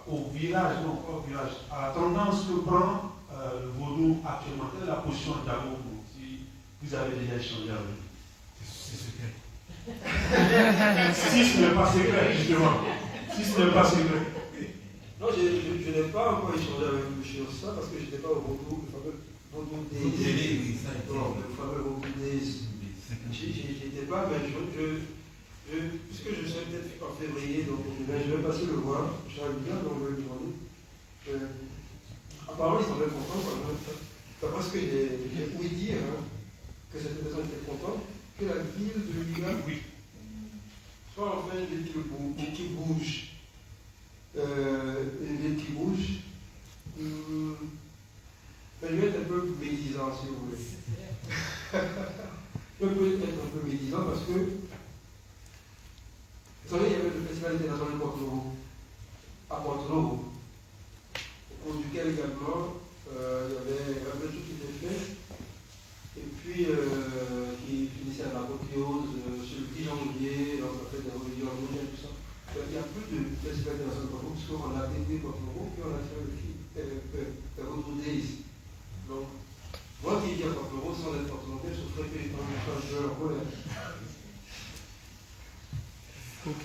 [SPEAKER 1] au village, non pas au village, à la tendance que prend le vaudou actuellement? Quelle est la position d'abord si vous avez déjà échangé avec lui?
[SPEAKER 2] C'est secret.
[SPEAKER 1] Si ce n'est pas secret, justement. Si ce n'est pas secret.
[SPEAKER 4] Non, je n'ai pas encore échangé avec lui sur ça parce que je n'étais pas au vaudou, le fameux vaudou des. Non, le fameux vaudou des. J'y étais pas, mais puisque je serai peut-être en février, donc je vais passer le voir. J'arrive bien, donc je vais lui demander. Apparemment, il semblait content, d'après ce que j'ai ouï dire, que cette personne était contente, que la ville de Lila, soit enfin une ville qui bouge. Une ville qui bouge. Je vais être un peu médisant, si vous voulez. Je peux être un peu médisant parce que, vous savez, il y avait le Festival international de Porto-Novo, à Porto-Novo, au cours duquel également il y avait un peu de choses qui étaient faites, et puis qui finissait à l'apothéose sur le 10 janvier, donc la fête des religions mondiales, tout ça. Il n'y a plus de Festival international de Porto-Novo, puisqu'on a dédié Porto-Novo, puis on a fait le Road Days. Donc, moi qui vis à Porto-Novo, sans être Porto-Novo, je souffrais que les gens me fassent de leur colère.
[SPEAKER 1] Ok.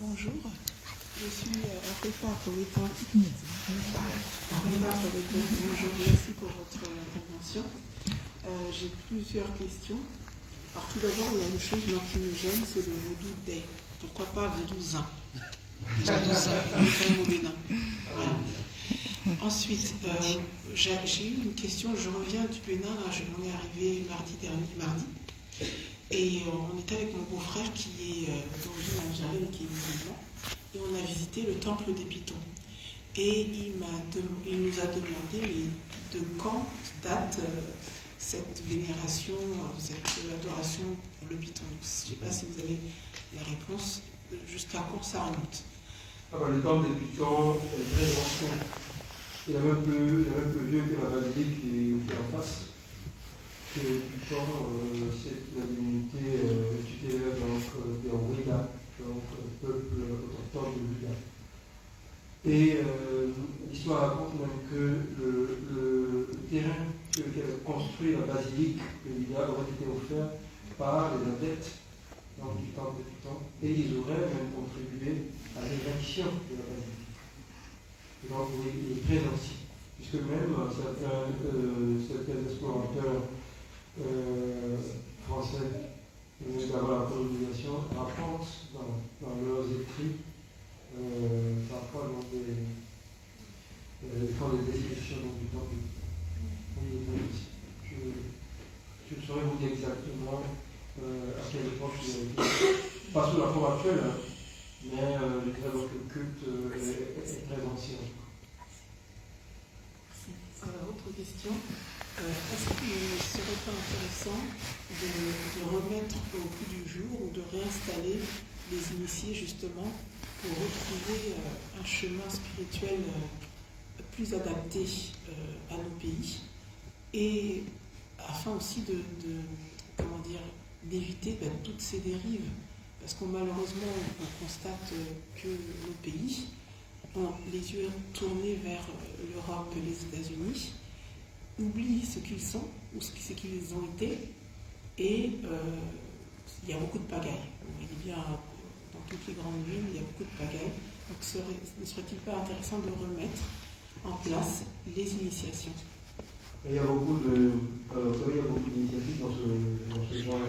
[SPEAKER 8] Bonjour, je suis Afrifa Kowetan. Bonjour, merci pour votre intervention. J'ai plusieurs questions. Alors tout d'abord, il y a une chose qui me gêne, c'est le vaudou des. Pourquoi pas vaudousin? Ensuite, j'ai eu une question, je reviens du Bénin, là, je m'en ai arrivé mardi. Et on était avec mon beau-frère qui est d'origine algérienne, qui est musulman, et on a visité le temple des Pitons. Et il nous a demandé mais de quand date cette vénération, cette adoration pour le Piton. Je ne sais pas si vous avez la réponse, jusqu'à quand ça remonte.
[SPEAKER 4] Le temple des Pitons est très ancien. Il est même plus vieux que la basilique qui est en face. Le Piton, c'est la divinité tutélaire des Ouïda, donc peuple autochtone de Ouïda. Et l'histoire raconte même que le terrain sur lequel est construit la basilique de Ouïda aurait été offert par les adeptes du temple de Piton, et ils auraient même contribué à l'érection de la basilique. Et donc il est très ancien, puisque même certains explorateurs français venus d'avoir la colonisation rapportent dans leurs écrits parfois dans des descriptions du temple. Je ne saurais vous dire exactement à quelle époque il a été, pas sous la forme actuelle, mais je dirais que le culte est très ancien.
[SPEAKER 8] Autre question, est-ce qu'il ne serait pas intéressant de remettre au goût du jour ou de réinstaller les initiés justement pour retrouver un chemin spirituel plus adapté à nos pays et afin aussi d'éviter toutes ces dérives, parce que malheureusement on constate que nos pays ont les yeux tournés vers l'Europe et les États-Unis, oublient ce qu'ils sont ou ce qu'ils ont été, et il y a beaucoup de pagaille. Vous voyez bien, dans toutes les grandes villes, il y a beaucoup de pagaille. Donc ne serait-il pas intéressant de remettre en place les initiations?
[SPEAKER 4] Il y a beaucoup d'initiatives dans ce genre-là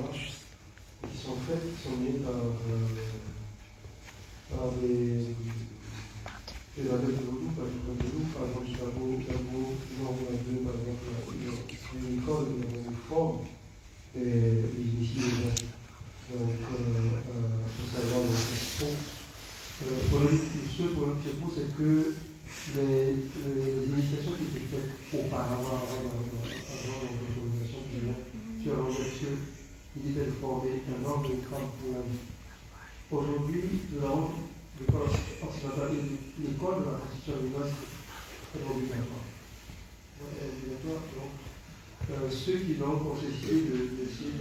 [SPEAKER 4] qui sont faites, qui sont menées par des adeptes de vaudou, par exemple Chicago, Nord, par exemple, une école, une forme, et ici les gens. Donc, pour savoir le fond. Ce problème qui se pose, c'est que les initiations qui étaient faites auparavant, avant la colonisation, sur l'organisation, il était de former un ordre de crâne pour la vie. Aujourd'hui, l'école occidentale, l'école de la constitution de l'Ouest est obligatoire. Elle est obligatoire, donc ceux qui donc ont essayé d'essayer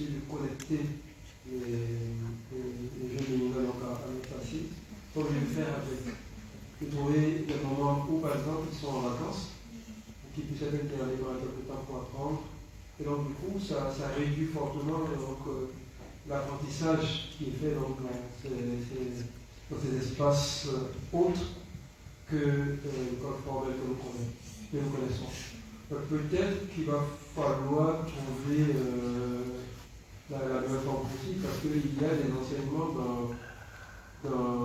[SPEAKER 4] de connecter les jeunes béninois donc à notre passé, donc je vais le faire avec. De trouver des moments où, par exemple, ils sont en vacances, ou qu'ils puissent être internalés pendant quelque temps pour apprendre. Et donc, du coup, ça réduit fortement l'apprentissage qui est fait donc, dans ces espaces autres que l'école formelle que nous connaissons. Donc, peut-être qu'il va falloir trouver la meilleure forme possible, parce qu'il y a des enseignements dans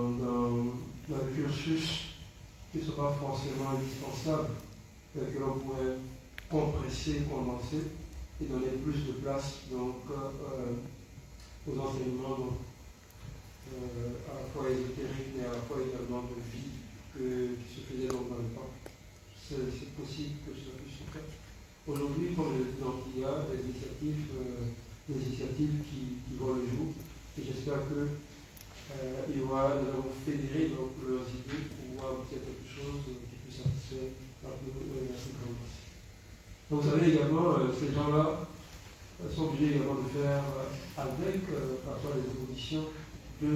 [SPEAKER 4] le cursus qui ne sont pas forcément indispensables, que l'on pourrait compresser, condenser et donner plus de place donc, aux enseignements à la fois ésotériques mais à la fois également de vie qui se faisaient donc dans le temps. C'est possible que ça puisse se faire. Aujourd'hui, comme je l'ai dit, donc, il y a des initiatives qui voient le jour et j'espère que nous avons fédéré donc, leurs idées pour aboutir à quelque chose qui puisse satisfaire la plus grande masse. Donc vous savez également, ces gens-là sont obligés également de faire avec parfois les oppositions de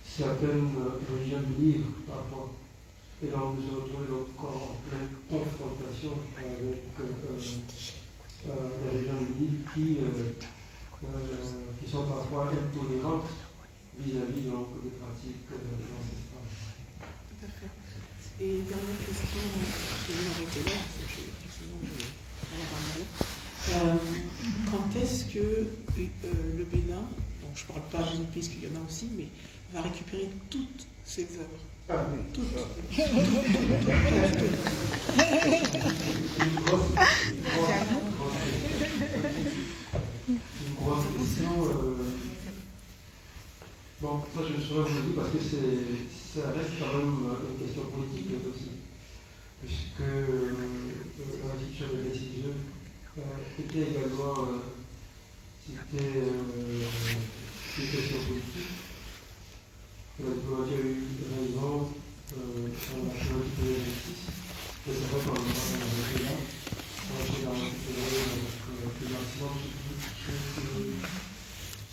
[SPEAKER 4] certaines religions du livre parfois. Et donc nous se retrouvons encore en pleine confrontation avec les religions du livre qui sont parfois intolérantes vis-à-vis donc, des pratiques ancestrales.
[SPEAKER 8] Tout à fait. Et dernière question, je vais m'arrêter là, quand est-ce que le Bénin, bon, je ne parle pas d'une pays qu'il y en a aussi, mais va récupérer toutes ces œuvres? Toutes.
[SPEAKER 4] Une grosse question. Bon, ça je saurais vous le dire parce que ça reste quand même une question politique aussi. Puisque l'institution de décision était également une question politique. La diplomatie a eu raison sur la politique de la justice. Mais c'est vrai qu'on a été là. On a été dans le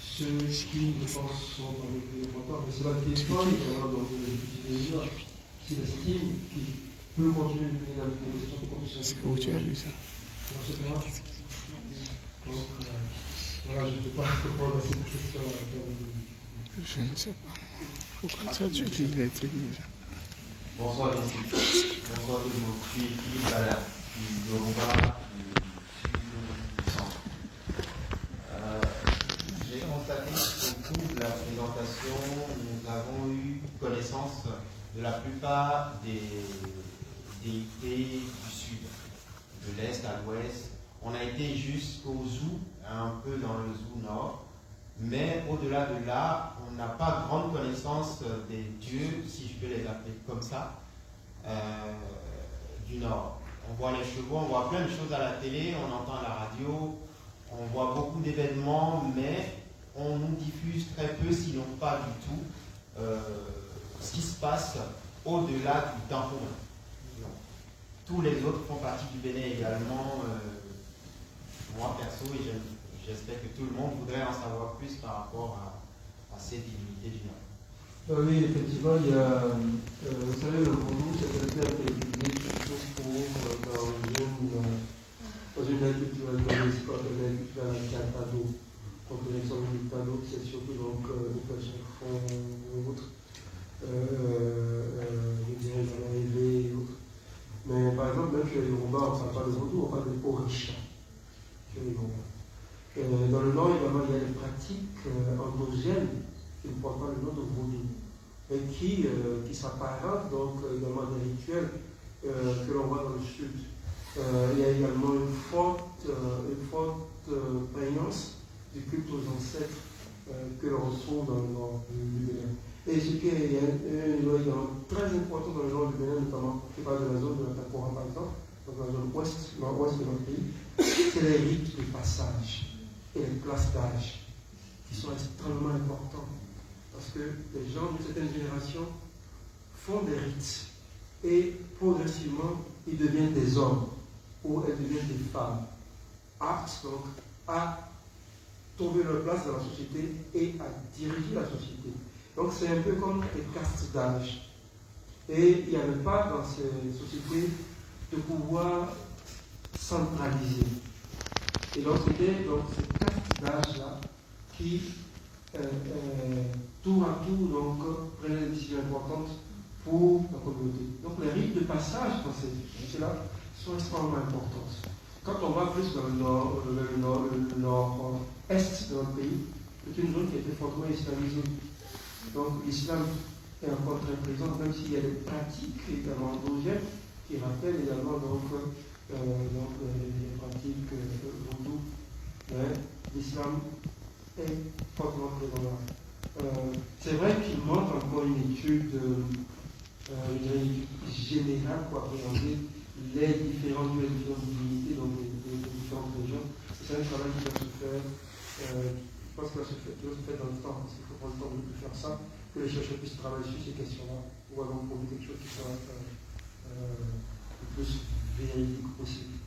[SPEAKER 4] ceux qui, je pense, sont dans le plus important. Mais c'est la question, également, dans le petit pays, qui estime qu'il peut continuer de mener la question pour qu'on puisse.
[SPEAKER 8] C'est où tu as lu ça?
[SPEAKER 4] Donc, voilà, je ne sais pas répondre à cette question.
[SPEAKER 8] Je ne sais pas. Pourquoi ça, tu lis les trucs déjà?
[SPEAKER 5] Bonsoir, merci. Bonsoir tout le monde. Je suis Philippe Ballard, du Yoruba, du centre. J'ai constaté qu'au cours de la présentation, nous avons eu connaissance de la plupart des déités du sud, de l'est à l'ouest. On a été jusqu'au Zou, un peu dans le Zou nord, mais au-delà de là, on n'a pas grande connaissance des dieux, si je peux les appeler comme ça, du nord. On voit les chevaux, on voit plein de choses à la télé, on entend à la radio, on voit beaucoup d'événements, mais on nous diffuse très peu, sinon pas du tout, ce qui se passe au-delà du tampon. Tous les autres font partie du Bénin également. Moi perso, et j'espère que tout le monde voudrait en savoir plus par rapport à ces divinités du Nord.
[SPEAKER 4] Oui, effectivement, il y a, vous savez, le vaudou, c'est un terme qui est utilisé surtout dans une agriculture calpado. Donc l'exemple du calpado, c'est surtout donc les poissons fond ou autres, je dirais dans l'arrivée et autres. Mais par exemple, même chez les Yoruba, on ne parle pas de vaudou, on parle de orisha. Chez les Yoruba. Dans le Nord, également, il y a des pratiques endogènes qui ne portent pas le nom de vaudou, mais qui s'apparentent donc également à des rituels que l'on voit dans le Sud. Il y a également une forte prégnance du culte aux ancêtres que l'on retrouve dans le Nord du Bénin. Et ce qui est également très important dans le Nord du Bénin, notamment, je parle de la zone de la Tapora par exemple, donc la zone nord-ouest de notre pays, c'est les rites de passage et les classes d'âge qui sont extrêmement importants parce que les gens d'une certaine génération font des rites et progressivement, ils deviennent des hommes ou elles deviennent des femmes, aptes donc à trouver leur place dans la société et à diriger la société. Donc c'est un peu comme des castes d'âge. Et il n'y avait pas dans ces sociétés de pouvoir centralisé. Et donc c'était donc ces castes d'âge-là qui, tour à tour, donc, prenaient des décisions importantes pour la communauté. Donc les rites de passage dans ces sociétés-là sont extrêmement importantes. Quand on va plus dans le nord-est de notre pays, c'est une zone qui a été fortement islamisée. Donc l'islam est encore très présent, même s'il y a des pratiques également endogènes qui rappellent également les pratiques vaudou. Mais l'islam est fortement présent là. C'est vrai qu'il manque encore une étude générale pour appréhender les différentes divinités donc des différentes régions. C'est un travail qui doit se faire, je pense qu'il doit se faire dans le temps, parce qu'il faut prendre le temps de faire ça, que les chercheurs puissent travailler sur ces questions-là, pour avoir trouvé quelque chose qui soit le plus véridique possible.